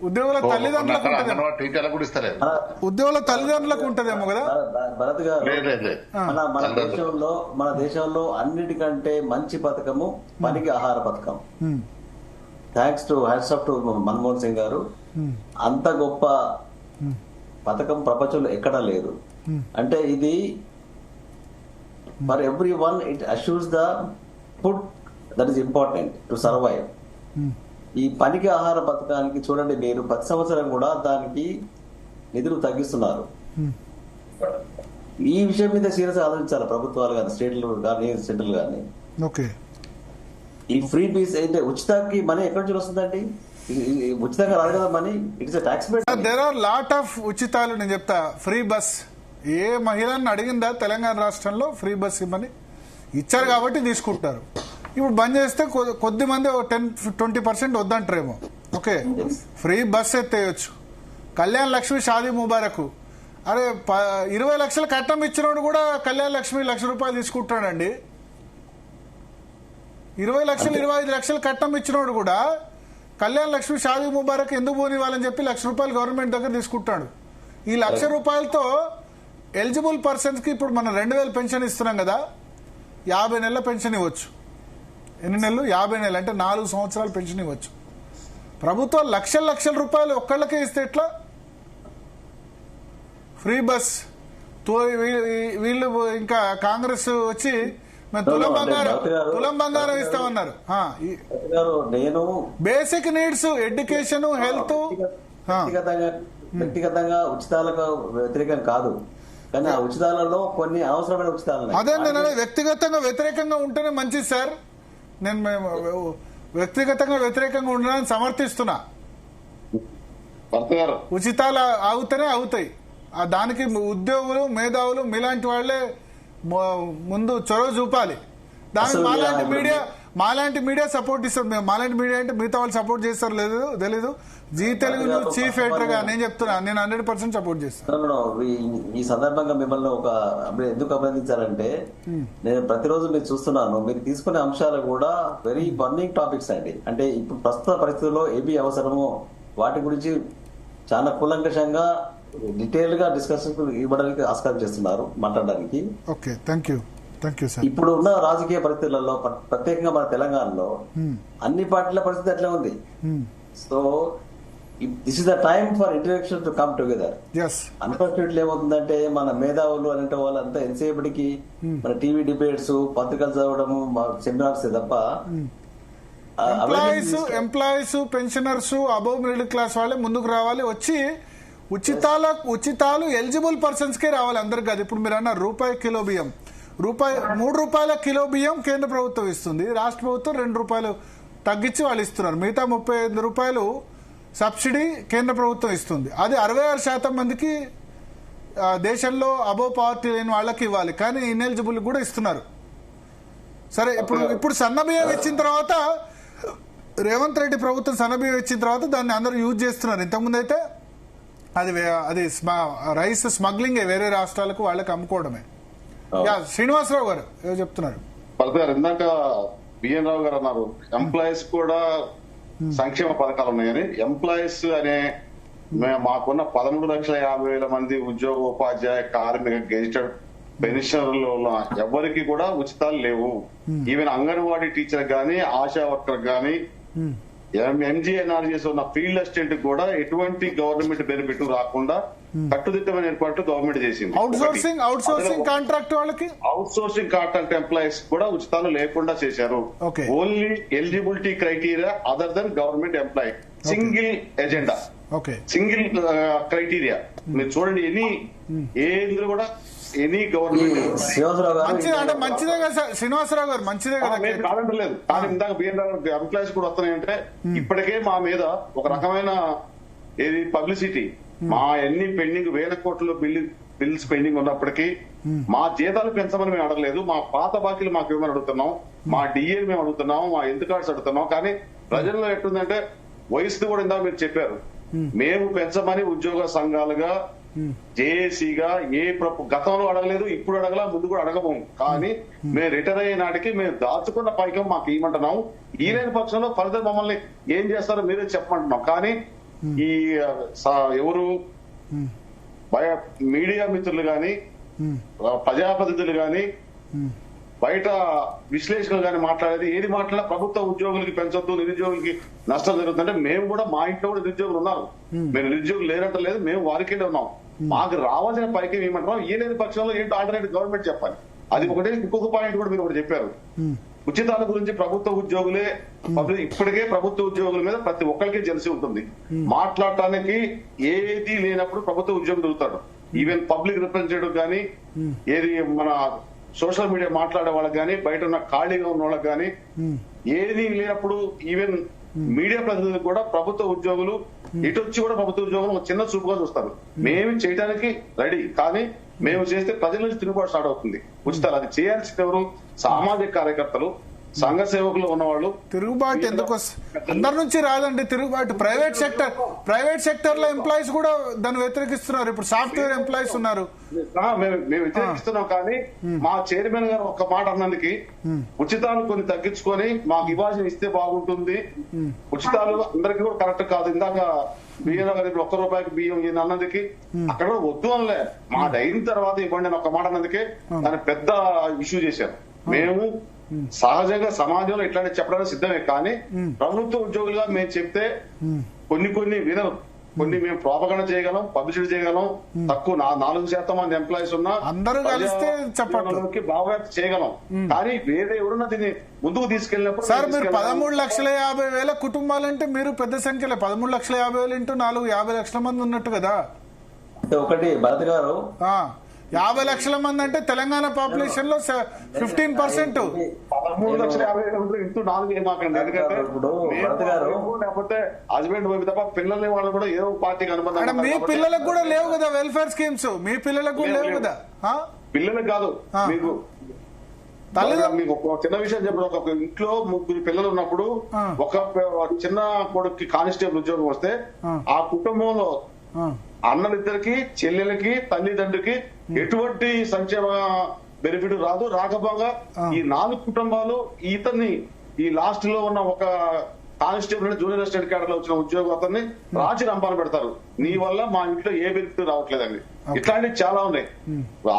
ఉద్యోగుల తల్లిదండ్రులకు టీచర్లకు కూడా ఇస్తలేదు. ఉద్యోగుల తల్లిదండ్రులకు ఉంటదేమో కదా. భరత్ గారు, మన దేశంలో అన్నిటికంటే మంచి పథకము పనికి ఆహార పథకం. Thanks to hats off to Manmohan Singh గారు. అంత గొప్ప పథకం ప్రపంచంలో ఎక్కడా లేదు. అంటే ఇది for every one it assures the food that is important to survive. ఈ పనికి ఆహార పథకానికి చూడండి, మీరు ప్రతి సంవత్సరం కూడా దానికి నిధులు తగ్గిస్తున్నారు. ఈ విషయం మీద సీరియస్ ఆలోచించాలి ప్రభుత్వాలు కానీ, స్టేట్లు కానీ, సెంట్రల్ కానీ. ఈ ఫ్రీ పీస్ అయితే ఉచితానికి మనీ ఎక్కడి నుంచి వస్తుందండి? ఉచితంగా రాదు కదా money. It's tax base. There are lot of ఉచితాలు. నేను చెప్తా, ఫ్రీ బస్ ఏ మహిళను అడిగిందా తెలంగాణ రాష్ట్రంలో ఫ్రీ బస్ ఇవ్వమని? ఇచ్చారు కాబట్టి తీసుకుంటారు. ఇప్పుడు బంద్ చేస్తే కొద్ది మంది 10-20% వద్దంటారేమో. ఓకే, ఫ్రీ బస్ ఎత్తేయచ్చు. కళ్యాణ్ లక్ష్మి షాదీ ముబారక్, అరే 20 లక్షలు కట్నం ఇచ్చినోడు కూడా కళ్యాణ్ లక్ష్మి ₹1,00,000 తీసుకుంటాడండి. 20 లక్షలు 25 లక్షలు కట్నం ఇచ్చినోడు కూడా కళ్యాణ్ లక్ష్మి షాదీ ముబారక్ ఎందుకు పోనివ్వాలని చెప్పి ₹1,00,000 గవర్నమెంట్ దగ్గర తీసుకుంటాడు. ఈ ₹1,00,000తో ఎలిజిబుల్ పర్సన్స్ కి ఇప్పుడు మనం 2,000 పెన్షన్ ఇస్తున్నాం కదా, 50 నెలల పెన్షన్ ఇవ్వచ్చు. ఎన్ని నెలలు? 50 నెలలు. అంటే 4 సంవత్సరాలు పెన్షన్ ఇవ్వచ్చు. ప్రభుత్వం లక్షల రూపాయలు ఒక్కళ్ళకే ఇస్తే ఎట్లా? Free bus. వీళ్ళు ఇంకా కాంగ్రెస్ వచ్చి తులం బంగారం ఇస్తామన్నారు. Basic needs, education, health. వ్యక్తిగతంగా ఉచితాలకు వ్యతిరేకం కాదు, కానీ ఆ ఉచితాలలో కొన్ని అవసరమైన ఉచితాలు. అదే నేను వ్యక్తిగతంగా వ్యతిరేకంగా ఉంటేనే మంచిది సార్. నేను వ్యక్తిగతంగా వ్యతిరేకంగా ఉండడానికి సమర్థిస్తున్నా. ఉచితాలు ఆగుతూనే అవుతాయి. దానికి ఉద్యోగులు, మేధావులు మీలాంటి వాళ్లే ముందు చొరవ చూపాలి. దానికి మాలాంటి మీడియా సపోర్ట్ ఇస్తారు. మాలాంటి మీడియా అంటే మిగతా వాళ్ళు సపోర్ట్ చేస్తారు లేదు తెలీదు. Zee Telugu news chief editor గా నేను చెప్తున్నా, నేను 100% సపోర్ట్ చేస్తాను. ఈ సందర్భంగా మిమ్మల్ని ఎందుకు అభినందించాలంటే, నేను ప్రతిరోజు మీరు చూస్తున్నాను, మీరు తీసుకునే అంశాలు కూడా వెరీ బర్నింగ్ టాపిక్స్ అండి. అంటే ఇప్పుడు ప్రస్తుత పరిస్థితుల్లో ఏవి అవసరమో వాటి గురించి చాలా కూలంకషంగా డీటెయిల్ గా డిస్కషన్ ఇవ్వడానికి ఆస్కారం చేస్తున్నారు, మాట్లాడడానికి. Okay, thank you sir. ఇప్పుడు ఉన్న రాజకీయ పరిస్థితులలో, ప్రత్యేకంగా మన తెలంగాణలో అన్ని పార్టీల పరిస్థితి అట్లా ఉంది. So this is the time for interaction to come together. Yes unfortunately ఏమవుతుందంటే మన మేధావులు అనేట వాళ్ళంతా ఎంతసేపటికి మన టీవీ డిబేట్స్, పత్రికలు చదవడము, సెమినార్స్ తప్ప employees, pensioners, above middle class వాళ్ళే ముందుకు రావాలి, వచ్చి ఉచితాలు ఎలిజిబుల్ పర్సన్స్ కే రావాలి, అందరికి కాదు. ఇప్పుడు మీరు అన్నారు రూపాయి కిలో బియ్యం, ₹3 కిలో బియ్యం కేంద్ర ప్రభుత్వం ఇస్తుంది, రాష్ట్ర ప్రభుత్వం ₹2 తగ్గించి వాళ్ళు ఇస్తున్నారు. మిగతా ₹35 సబ్సిడీ కేంద్ర ప్రభుత్వం ఇస్తుంది. అది 66% మందికి దేశంలో అబోవ్ పావర్టీ లేని వాళ్ళకి ఇవ్వాలి, కానీ ఇన్ఎలిజిబుల్ కూడా ఇస్తున్నారు. సరే, ఇప్పుడు సన్న బియ్యం ఇచ్చిన తర్వాత రేవంత్ రెడ్డి ప్రభుత్వం సన్న బియ్యం ఇచ్చిన తర్వాత దాన్ని అందరూ యూజ్ చేస్తున్నారు. ఇంతకుముందు అయితే అది రైస్ స్మగ్లింగ్, వేరే రాష్ట్రాలకు వాళ్ళకి అమ్ముకోవడమే. శ్రీనివాసరావు గారు ఏదో చెప్తున్నారు. ఇందాక బిఎన్ రావు గారు అన్నారు ఎంప్లాయీస్ కూడా సంక్షేమ పథకాలు ఉన్నాయని. ఎంప్లాయీస్ అనే మాకున్న 13,50,000 మంది ఉద్యోగ, ఉపాధ్యాయ, కార్మిక, గెజిటెడ్ పెన్షనర్లు ఎవరికి కూడా ఉచితాలు లేవు. ఈవెన్ అంగన్వాడీ టీచర్ గానీ, ఆశా వర్కర్ గానీ, ఎంజీఎన్ఆర్జీఎస్ ఉన్న ఫీల్డ్ అసిస్టెంట్ కూడా ఎటువంటి గవర్నమెంట్ బెనిఫిట్ రాకుండా కట్టుదిట్టమైన ఏర్పాట్లు గవర్నమెంట్ చేసింది. అవుట్ సోర్సింగ్ కాంట్రాక్ట్ వాళ్ళకి, అవుట్ సోర్సింగ్ కాంట్రాక్ట్ ఎంప్లాయీస్ కూడా ఉచితాలు లేకుండా చేశారు. Only eligibility criteria other than government employee, single agenda, single criteria. మీరు చూడండి, ఇందులో కూడా ఎనీ గవర్నమెంట్ మంచిదే కదా శ్రీనివాసరావు గారు, మంచిదే కదా, కాదంటలేదు. కానీ ఇందాక బిఎన్ ఎంప్లాయీస్ కూడా వస్తున్నాయంటే ఇప్పటికే మా మీద ఒక రకమైన ఏది పబ్లిసిటీ, మా ఎన్ని పెండింగ్ 1,000 కోట్ల బిల్స్ పెండింగ్ ఉన్నప్పటికీ మా జీతాలు పెంచమని మేము అడగలేదు. మా పాత బాకీలు మాకు ఇవ్వమని అడుగుతున్నాం, మా డిఏ మేము అడుగుతున్నాం, మా ఎందుకు కార్డ్స్ అడుగుతున్నాం. కానీ ప్రజల్లో ఎట్టుందంటే వయసు కూడా ఇందాక మీరు చెప్పారు, మేము పెంచమని ఉద్యోగ సంఘాలుగా, జేఏసీగా గతంలో అడగలేదు, ఇప్పుడు అడగలా, ముందు కూడా అడగబోము. కానీ మేము రిటైర్ అయ్యే నాటికి మేము దాచుకున్న పైకం మాకు ఇవ్వమంటున్నాం. ఈ లేని పక్షంలో ఫర్దర్ మమ్మల్ని ఏం చేస్తారో మీరే చెప్పమంటున్నాం. కానీ ఈ ఎవరు మీడియా మిత్రులు గాని, ప్రజాప్రతినిధులు గాని, బయట విశ్లేషకులు గాని మాట్లాడేది ఏది మాట్లాడినా ప్రభుత్వ ఉద్యోగులకి పెంచొద్దు, నిరుద్యోగులకి నష్టం జరుగుతుందంటే మేము కూడా మా ఇంట్లో కూడా నిరుద్యోగులు ఉన్నారు. మేము నిరుద్యోగులు లేదంట లేదు, మేము వారికిండే ఉన్నాం. మాకు రావాల్సిన పైకి ఏమంటున్నాం, ఏ లేని పక్షంలో ఏంటో ఆల్టర్నేటివ్ గవర్నమెంట్ చెప్పాలి. అది ఒకటే. ఇంకొక పాయింట్ కూడా మీరు ఒకటి చెప్పారు, ఉచితాల గురించి. ప్రభుత్వ ఉద్యోగులే ఇప్పటికే ప్రభుత్వ ఉద్యోగుల మీద ప్రతి ఒక్కరికి జెల్సీ ఉంటుంది. మాట్లాడటానికి ఏది లేనప్పుడు ప్రభుత్వ ఉద్యోగులు దొరుకుతాడు. ఈవెన్ పబ్లిక్ రిప్రజెంటేటివ్ గానీ, ఏది మన సోషల్ మీడియా మాట్లాడే వాళ్ళకి కానీ, బయట ఉన్న ఖాళీగా ఉన్న వాళ్ళకి కానీ, ఏది లేనప్పుడు ఈవెన్ మీడియా ప్రతినిధులు కూడా ప్రభుత్వ ఉద్యోగులు ఇటు వచ్చి కూడా ప్రభుత్వ ఉద్యోగులు చిన్న చూపుగా చూస్తారు. మేము చేయడానికి రెడీ, కానీ మేము చేస్తే ప్రజల నుంచి తిరుగుబాటు స్టార్ట్ అవుతుంది. ఉచితాలు అది చేయాల్సిన ఎవరు? సామాజిక కార్యకర్తలు, సంఘ సేవకులు ఉన్నవాళ్ళు. తిరుగుబాటు ఎందుకు అందరి నుంచి రాదండి తిరుగుబాటు. ప్రైవేట్ సెక్టర్ లో ఎంప్లాయీస్ కూడా దాన్ని వ్యతిరేకిస్తున్నారు. ఇప్పుడు సాఫ్ట్వేర్ ఎంప్లాయీస్ ఉన్నారు. మేము వ్యతిరేకిస్తున్నాం, కానీ మా చైర్మన్ గారు ఒక మాట అన్నందుకు ఉచితాలు కొన్ని తగ్గించుకొని మాకు ఇవ్వాల్సిన ఇస్తే బాగుంటుంది. ఉచితాలు అందరికీ కూడా కరెక్ట్ కాదు. ఇందాక బియ్యం గారు ₹1 బియ్యం అన్నందుకు అక్కడ వద్దు అనలే, మాది అయిన తర్వాత ఇవ్వండి అని ఒక మాట అన్నందుకే దాన్ని పెద్ద ఇష్యూ చేశారు. మేము సహజంగా సమాజంలో ఇట్లాంటి చెప్పడానికి సిద్ధమే, కానీ ప్రభుత్వ ఉద్యోగులుగా మేము చెప్తే కొన్ని వినరు. కొన్ని మేము ప్రోపగండ చేయగలం, పబ్లిసిటీ చేయగలం. తక్కువ 4% మంది ఎంప్లాయీస్ ఉన్నా అందరూ కలిస్తే చెప్పడానికి బాగా చేయగలం. కానీ వేరే ఎవరున్నా దీన్ని ముందుకు తీసుకెళ్ళినప్పుడు సార్ మీరు 13,50,000 కుటుంబాలంటే మీరు పెద్ద సంఖ్యలో 13,50,000 ఇంటూ 4 50 లక్షల మంది ఉన్నట్టు కదా. ఒకటి భరత్ గారు, 50 లక్షల మంది అంటే తెలంగాణ పాపులేషన్ లో 15%. 13,50,000 ఇంటూ 4 ఏమాకండి. ఎందుకంటే లేకపోతే హస్బెండ్ వైపు తప్ప పిల్లల్ని వాళ్ళు కూడా ఏదో పార్టీకి అనుబంధం. మీ పిల్లలకు కూడా లేవు కదా వెల్ఫేర్ స్కీమ్స్, మీ పిల్లలకు కూడా లేవు కదా. పిల్లలకు కాదు, మీకు ఒక చిన్న విషయం చెప్పడం. ఒక ఇంట్లో 3 పిల్లలు ఉన్నప్పుడు ఒక చిన్న కొడుకు కానిస్టేబుల్ ఉద్యోగం వస్తే ఆ కుటుంబంలో అన్నలిద్దరికి, చెల్లెలకి, తల్లిదండ్రికి ఎటువంటి సంక్షేమ బెనిఫిట్ రాదు. రాకపోగా ఈ 4 కుటుంబాలు ఇతన్ని ఈ లాస్ట్ లో ఉన్న ఒక కానిస్టేబుల్ జూనియర్ అసిస్టెంట్ క్యాడర్ లో వచ్చిన ఉద్యోగం అతన్ని రాచి రంపాన పెడతారు. నీ వల్ల మా ఇంట్లో ఏ బెనిఫిట్ రావట్లేదండి. ఇట్లాంటివి చాలా ఉన్నాయి.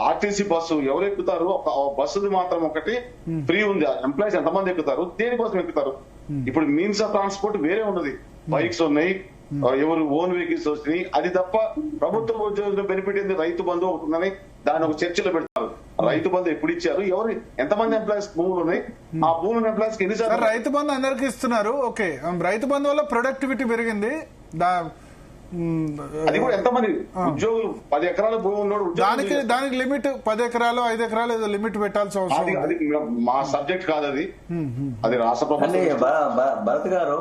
ఆర్టీసీ బస్సు ఎవరు ఎక్కుతారు? బస్సుది మాత్రం ఒకటి ఫ్రీ ఉంది. ఎంప్లాయీస్ ఎంతమంది ఎక్కుతారు? దేనికోసం ఎక్కుతారు? ఇప్పుడు మీన్స్ ఆఫ్ ట్రాన్స్పోర్ట్ వేరే ఉన్నది. బైక్స్ ఉన్నాయి, ఎవరు ఓన్ వెహికల్స్ వస్తున్నాయి. అది తప్ప ప్రభుత్వ ఉద్యోగుల బెనిఫిట్ ఏంది, రైతు బంధు ఉంటుందని దాని ఒక చర్చలో పెడతారు. రైతు బంధు ఎప్పుడు ఇచ్చారు, ఎవరు ఎంతమంది ఎంప్లాయీస్ భూములు ఉన్నాయి, ఆ భూముల ఎంప్లాయీస్ కి ఎన్నిసార్లు రైతు బంధు అందరికి ఇస్తున్నారు. ఓకే, రైతు బంధు వల్ల ప్రొడక్టివిటీ పెరిగింది. అది కూడా ఎంతమంది ఉద్యోగులు 10 ఎకరాల భూమి ఉన్నాడు, దానికి లిమిట్ 10 ఎకరాలు 5 ఎకరాలు ఏదో లిమిట్ పెట్టాల్సి అవసరం. అది మా సబ్జెక్ట్ కాదు, అది రాష్ట్ర ప్రభుత్వం. భరత్ గారు,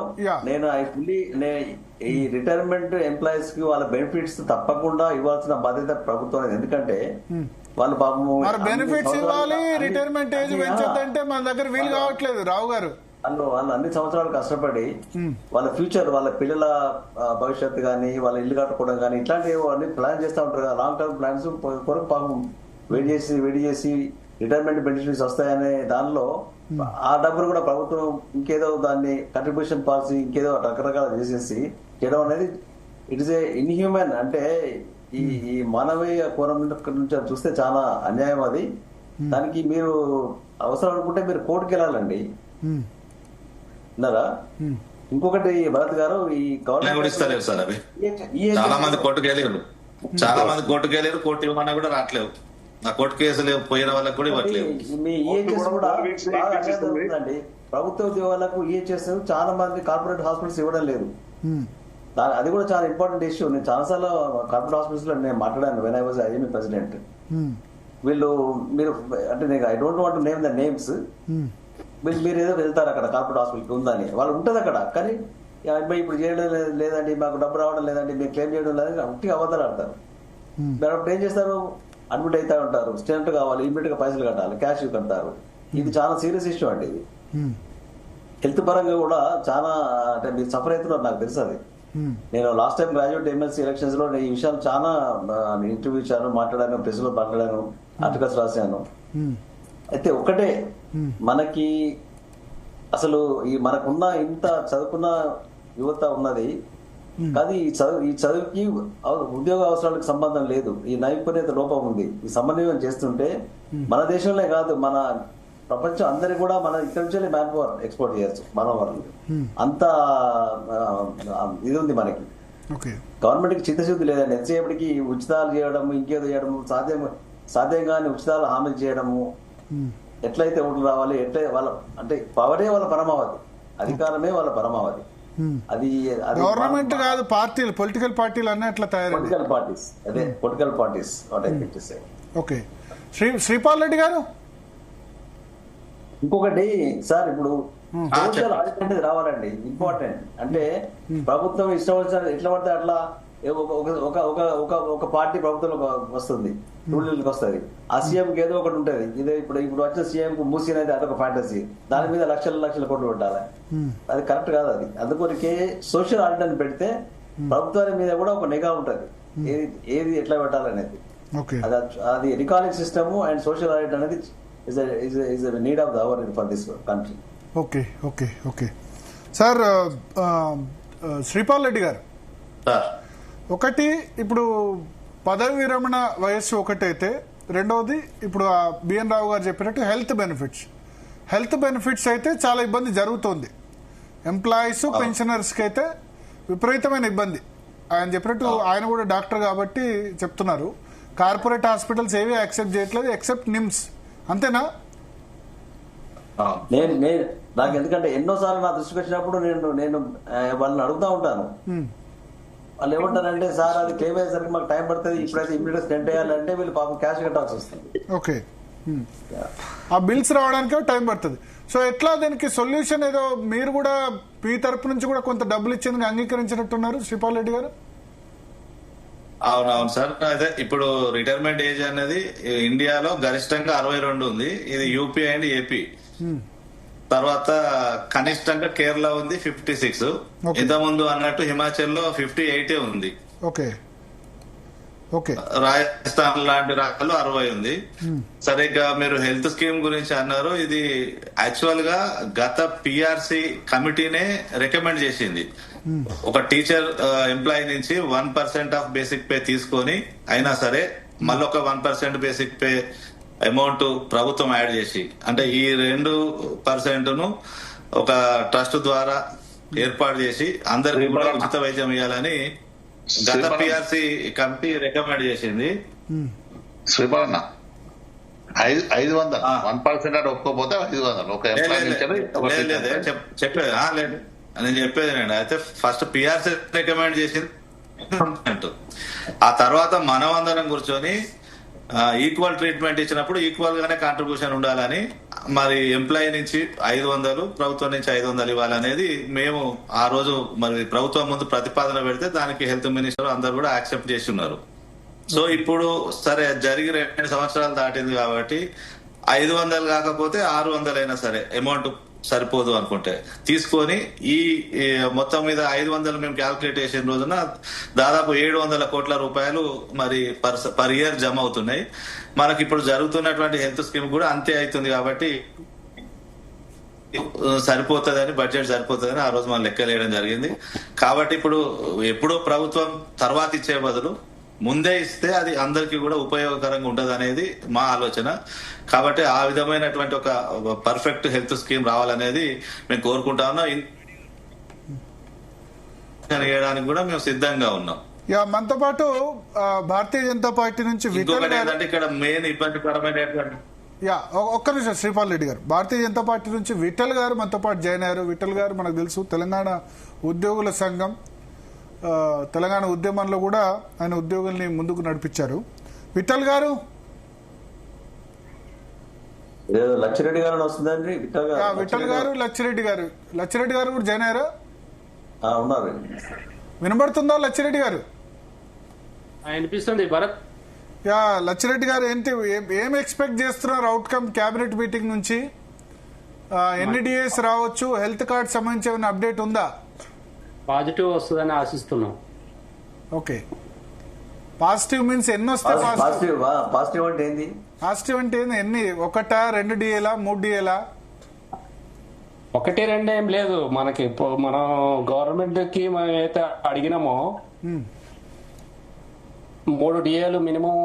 నేను ఈ రిటైర్మెంట్ ఎంప్లాయీస్ కి వాళ్ళ బెనిఫిట్స్ తప్పకుండా ఇవ్వాల్సిన బాధ్యత ప్రభుత్వం. ఎందుకంటే వాళ్ళు పాపము బెనిఫిట్స్ ఇవ్వాలి, రిటైర్మెంట్ ఏజ్ పెంచొద్దంటే మన దగ్గర వీలు కావట్లేదు రావు గారు. వాళ్ళు అన్ని సంవత్సరాలు కష్టపడి వాళ్ళ ఫ్యూచర్, వాళ్ళ పిల్లల భవిష్యత్తు గానీ, వాళ్ళ ఇల్లు కట్టుకోవడం గానీ, ఇట్లాంటివి అన్ని ప్లాన్ చేస్తూ ఉంటారు కదా. లాంగ్ టర్మ్ ప్లాన్స్ కొరకు పాపం వెయిట్ చేసి రిటైర్మెంట్ బెనిఫిట్స్ వస్తాయనే దానిలో ఆ డబ్బులు కూడా ప్రభుత్వం ఇంకేదో దాన్ని కంట్రిబ్యూషన్ పాలసీ ఇంకేదో రకరకాల చేసేసి చేయడం అనేది ఇట్ ఇస్ ఏ ఇన్హ్యూమన్. అంటే ఈ మానవీయ కోణం నుంచి చూస్తే చాలా అన్యాయం అది. దానికి మీరు అవసరం అనుకుంటే మీరు కోర్టుకు వెళ్ళాలండి. విన్నారా? ఇంకొకటి భరత్ గారు, ఈ గవర్నమెంట్ సార్ అవి చాలా మంది కోర్టుకు వెళ్ళారు, కోర్టు ఇవ్వమన్నా కూడా రావట్లేవు. ఆ కోర్టు కేసులు పోయిన వాళ్ళకి కూడా ఇవ్వట్లేదు. మీ ఈహెచ్ఎస్ కూడా బాగా జరుగుతుందండి. ప్రభుత్వ ఉద్యోగాలకు ఈహెచ్ఎస్ చాలా మంది కార్పొరేట్ హాస్పిటల్స్ ఇవ్వడం లేదు. అది కూడా చాలా ఇంపార్టెంట్ ఇష్యూ. నేను చాలాసార్లు కార్పొరేట్ హాస్పిటల్స్ లో నేను మాట్లాడాను when I was IMA president. మీరు అంటే I don't want to name the names. మీరు ఏదో వెళ్తారు అక్కడ కార్పొరేట్ హాస్పిటల్కి ఉందని, వాళ్ళు ఉంటుంది అక్కడ. కానీ ఇప్పుడు చేయడం లేదండి, మాకు డబ్బు రావడం లేదండి, మేము క్లెయిమ్ చేయడం లేదని ఉట్టిగా అబద్ధాలు ఆడతారు. మీరు అప్పుడు ఏం చేస్తారు, అడ్మిట్ అవుతా ఉంటారు. స్టెంట్ కావాలి, ఇమ్మీడియట్ గా పైసలు కట్టాలి, క్యాష్ కడతారు. ఇది చాలా సీరియస్ ఇష్యూ అండి. ఇది హెల్త్ పరంగా కూడా చాలా, అంటే మీరు సఫర్ అవుతున్నారు నాకు తెలుసు. అది నేను last time graduate MLC elections లో ఈ విషయాలు చాలా ఇంటర్వ్యూ ఇచ్చాను, మాట్లాడాను, ప్రెస్ లో మాట్లాడాను, ఆర్టికల్స్ రాశాను. అయితే ఒకటే, మనకి అసలు మనకున్న ఇంత చదువుకున్న యువత ఉన్నది, కానీ ఈ చదువుకి ఉద్యోగ అవసరాలకు సంబంధం లేదు. ఈ నైపుణ్యత లోపం ఉంది. ఈ సమన్వయం చేస్తుంటే మన దేశంలో కాదు, మన ప్రపంచం అందరికి కూడా మన ఇక్కడ నుంచి మ్యాన్ పవర్ ఎక్స్పోర్ట్ చేయొచ్చు. మానవ అంత ఇది ఉంది మనకి. గవర్నమెంట్ కి చిత్తశుద్ధి లేదండి. ఎంతసేపటికి ఉచితాలు చేయడం, ఇంకేదో చేయడము, సాధ్యం కాని ఉచితాలు హామీలు చేయడము. ఎట్లయితే ఓట్లు రావాలి, వాళ్ళ అంటే పవరే వాళ్ళ పరమావధి, అధికారమే వాళ్ళ పరమావధి. అది గవర్నమెంట్ కాదు, పార్టీలు, పొలిటికల్ పార్టీలు అన్నీ అట్లా తయారు. పొలిటికల్ పార్టీస్, అదే political parties. Okay, Sripal Reddy గారు, ఇంకొకటి సార్, ఇప్పుడు సోషల్ ఆడిట్ అనేది రావాలండి, ఇంపార్టెంట్. అంటే ప్రభుత్వం ఇష్టం వచ్చిన ఎట్లా పడితే అట్లా ఒక పార్టీ ప్రభుత్వంలో వస్తుంది, రూలింగ్కి వస్తుంది. ఆ సీఎంకి ఏదో ఒకటి ఉంటుంది. ఇదే ఇప్పుడు వచ్చిన సీఎం కు మూసీ అనేది అదొక ఫ్యాంటసీ, దాని మీద లక్షల కోట్లు పెట్టాలి. అది కరెక్ట్ కాదు. అది అందుకొరికే సోషల్ ఆడిట్ అని పెడితే ప్రభుత్వాల మీద కూడా ఒక నిఘా ఉంటుంది, ఏది ఎట్లా పెట్టాలనేది. అది recording system and social audit అనేది is a need of the hour for this country. Okay sir, Sripal Reddy గారు, ఒకటి ఇప్పుడు పదవి విరమణ వయస్సు ఒకటైతే, రెండవది ఇప్పుడు బిఎన్ రావు గారు చెప్పినట్టు హెల్త్ బెనిఫిట్స్ అయితే చాలా ఇబ్బంది జరుగుతోంది. ఎంప్లాయీస్, పెన్షనర్స్కి అయితే విపరీతమైన ఇబ్బంది. ఆయన చెప్పినట్టు, ఆయన కూడా డాక్టర్ కాబట్టి చెప్తున్నారు, కార్పొరేట్ హాస్పిటల్స్ ఏవి యాక్సెప్ట్ చేయట్లేదు ఎక్సెప్ట్ నిమ్స్. అంతేనా? నాకు ఎందుకంటే ఎన్నోసార్లు నా దృష్టికి వచ్చినప్పుడు నేను వాళ్ళని అడుగుతా ఉంటాను. వాళ్ళు ఏమంటారంటే, సార్ అది క్లెయిమ్ అయ్యేసరికి మాకు టైం పడుతుంది, ఇప్పుడైతే ఇమ్మీడియట్ స్టెంట్ వేయాలంటే వీళ్ళు పాపం క్యాష్ కట్టాల్సి వస్తుంది. ఓకే, ఆ బిల్స్ రావడానికి టైం పడుతుంది. సో ఎట్లా దానికి సొల్యూషన్ ఏదో మీరు కూడా మీ తరపు నుంచి కూడా కొంత డబ్బులు ఇచ్చేందుకు అంగీకరించినట్టున్నారు శ్రీపాల్ రెడ్డి గారు? అవునవును సార్. అదే ఇప్పుడు రిటైర్మెంట్ ఏజ్ అనేది ఇండియాలో గరిష్టంగా 62 ఉంది. ఇది యూపీ అండ్ ఏపీ. తర్వాత కనిష్టంగా కేరళ ఉంది 56. ఇంతకుముందు అన్నట్టు హిమాచల్ లో 58 ఉంది. రాజస్థాన్ లాంటి రాష్ట్రాల్లో 60 ఉంది. సరిగ్గా మీరు హెల్త్ స్కీమ్ గురించి అన్నారు. ఇది యాక్చువల్ గా గత పిఆర్సి కమిటీనే రికమెండ్ చేసింది. ఒక టీచర్ ఎంప్లాయీ నుంచి 1% ఆఫ్ బేసిక్ పే తీసుకొని అయినా సరే మళ్ళీ ఒక 1% బేసిక్ పే అమౌంట్ ప్రభుత్వం యాడ్ చేసి, అంటే ఈ 2% ఒక ట్రస్ట్ ద్వారా ఏర్పాటు చేసి అందరికి కూడా ఉచిత వైద్యం ఇవ్వాలని గత పిఆర్సి కమిటీ రికమెండ్ చేసింది. శ్రీపాలన్న 500 1% అంటే ఒప్పుకోపోతే 500 ఒక ఎంప్లాయీ చెప్పేది లేదు నేను చెప్పేది అండి. అయితే ఫస్ట్ పిఆర్సి రికమెండ్ చేసింది, ఆ తర్వాత మనం అందరం కూర్చొని ఈక్వల్ ట్రీట్మెంట్ ఇచ్చినప్పుడు ఈక్వల్ గానే కాంట్రిబ్యూషన్ ఉండాలని, మరి ఎంప్లాయీ నుంచి 500 ప్రభుత్వం నుంచి 500 ఇవ్వాలనేది మేము ఆ రోజు మరి ప్రభుత్వం ముందు ప్రతిపాదన పెడితే దానికి హెల్త్ మినిస్టర్ అందరు కూడా యాక్సెప్ట్ చేసి ఉన్నారు. సో ఇప్పుడు సరే జరిగి 2 సంవత్సరాలు దాటింది కాబట్టి 500 కాకపోతే 600 అయినా సరే అమౌంట్ సరిపోదు అనుకుంటే తీసుకొని ఈ మొత్తం మీద 500 మేము క్యాల్కులేట్ చేసిన రోజున దాదాపు 700 కోట్ల రూపాయలు మరి పర్ ఇయర్ జమ అవుతున్నాయి. మనకి ఇప్పుడు జరుగుతున్నటువంటి హెల్త్ స్కీమ్ కూడా అంతే అవుతుంది కాబట్టి సరిపోతుందని, బడ్జెట్ సరిపోతుందని ఆ రోజు మనం లెక్కలేయడం జరిగింది. కాబట్టి ఇప్పుడు ఎప్పుడో ప్రభుత్వం తర్వాత ఇచ్చే బదులు ముందే ఇస్తే అది అందరికీ కూడా ఉపయోగకరంగా ఉండదు అనేది మా ఆలోచన. కాబట్టి ఆ విధమైనటువంటి ఒక పర్ఫెక్ట్ హెల్త్ స్కీమ్ రావాలనేది మేము కోరుకుంటా ఉన్నాం. చేయడానికి కూడా మేము సిద్ధంగా ఉన్నాం. మనతో పాటు భారతీయ జనతా పార్టీ నుంచి ఇంకొకటి ఏంటంటే ఇక్కడ మెయిన్ ఇబ్బందికరమైనటువంటి ఒక్క నిమిషం శ్రీపాల్ రెడ్డి గారు, భారతీయ జనతా పార్టీ నుంచి విఠల్ గారు మనతో పాటు జాయిన్ అయ్యారు. విఠల్ గారు మనకు తెలుసు తెలంగాణ ఉద్యోగుల సంఘం, తెలంగాణ ఉద్యమంలో కూడా ఆయన ఉద్యోగుల్ని ముందుకు నడిపించారు. విఠల్ గారు లచ్చిరెడ్డి గారు వస్తుందండి. విఠల్ గారు లచ్చిరెడ్డి గారు కూడా జాయిన్ అయ్యారా? ఉన్నారు. వినబడుతుందా లచ్చిరెడ్డి గారు? అనిపిస్తుంది భరత్. లచ్చిరెడ్డి గారు ఏంటి ఏం ఎక్స్పెక్ట్ చేస్తున్నారు అవుట్కమ్ క్యాబినెట్ మీటింగ్ నుంచి? ఎన్ని డిఎస్ రావచ్చు? హెల్త్ కార్డ్ సంబంధించి ఏమైనా అప్డేట్ ఉందా? పాజిటివ్ వస్తుందని ఆశిస్తున్నాం. ఓకే, పాజిటివ్ మీన్స్ ఎన్ని వస్తాయి? పాజిటివ్ అంటే ఏంది? పాజిటివ్ అంటే ఏంది? ఎన్ని? 1, 2 డిఏలా, 3 డిఏలా? 1, 2 ఏం లేదు మనకి. మనం గవర్నమెంట్ కి మనం ఏదైతే అడిగినామో 3 డిఏలు మినిమం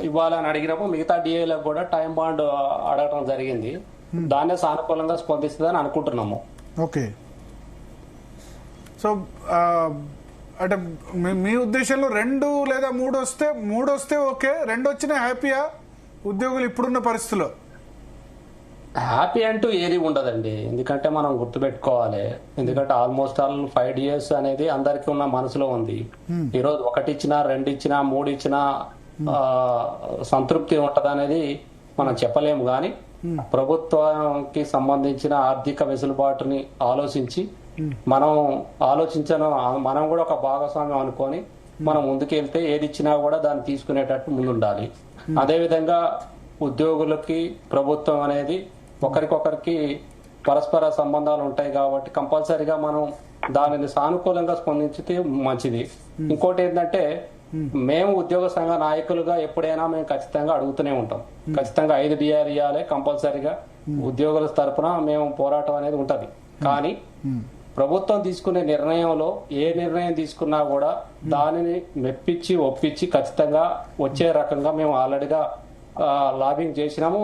ఇవ్వాలని అడిగినప్పుడు మిగతా డిఏలకు కూడా టైం బాండ్ అడగడం జరిగింది. దాన్నే సానుకూలంగా స్పందిస్తుందని అనుకుంటున్నాము. ఓకే, సో అంటే మీ ఉద్దేశంలో 2 లేదా 3 వస్తే ఓకే, 2 వచ్చినా హ్యాపీయా ఉద్యోగులు ఇప్పుడున్న పరిస్థితుల్లో? హ్యాపీ అంటూ ఏది ఉండదండి. ఎందుకంటే మనం గుర్తుపెట్టుకోవాలి, ఎందుకంటే ఆల్మోస్ట్ ఆల్ 5 డిఎస్ అనేది అందరికి ఉన్న మనసులో ఉంది. ఈరోజు 1 ఇచ్చినా, 2 ఇచ్చినా, 3 ఇచ్చినా సంతృప్తి ఉంటది అనేది మనం చెప్పలేము. కానీ ప్రభుత్వానికి సంబంధించిన ఆర్థిక వెసులుబాటుని ఆలోచించి మనం కూడా ఒక భాగస్వామ్యం అనుకొని మనం ముందుకెళ్తే ఏది ఇచ్చినా కూడా దాన్ని తీసుకునేటట్టు ముందుండాలి. అదేవిధంగా ఉద్యోగులకి ప్రభుత్వం అనేది ఒకరికొకరికి పరస్పర సంబంధాలు ఉంటాయి కాబట్టి కంపల్సరిగా మనం దానిని సానుకూలంగా స్పందించితే మంచిది. ఇంకోటి ఏంటంటే మేము ఉద్యోగ సంఘ నాయకులుగా ఎప్పుడైనా మేము ఖచ్చితంగా అడుగుతూనే ఉంటాం. ఖచ్చితంగా 5 డిఆర్ ఇవ్వాలి కంపల్సరిగా ఉద్యోగుల తరఫున మేము పోరాటం అనేది ఉంటది. కానీ ప్రభుత్వం తీసుకునే నిర్ణయంలో ఏ నిర్ణయం తీసుకున్నా కూడా దానిని మెప్పించి ఒప్పించి ఖచ్చితంగా వచ్చే రకంగా మేము ఆల్రెడీగా లాబింగ్ చేసినాము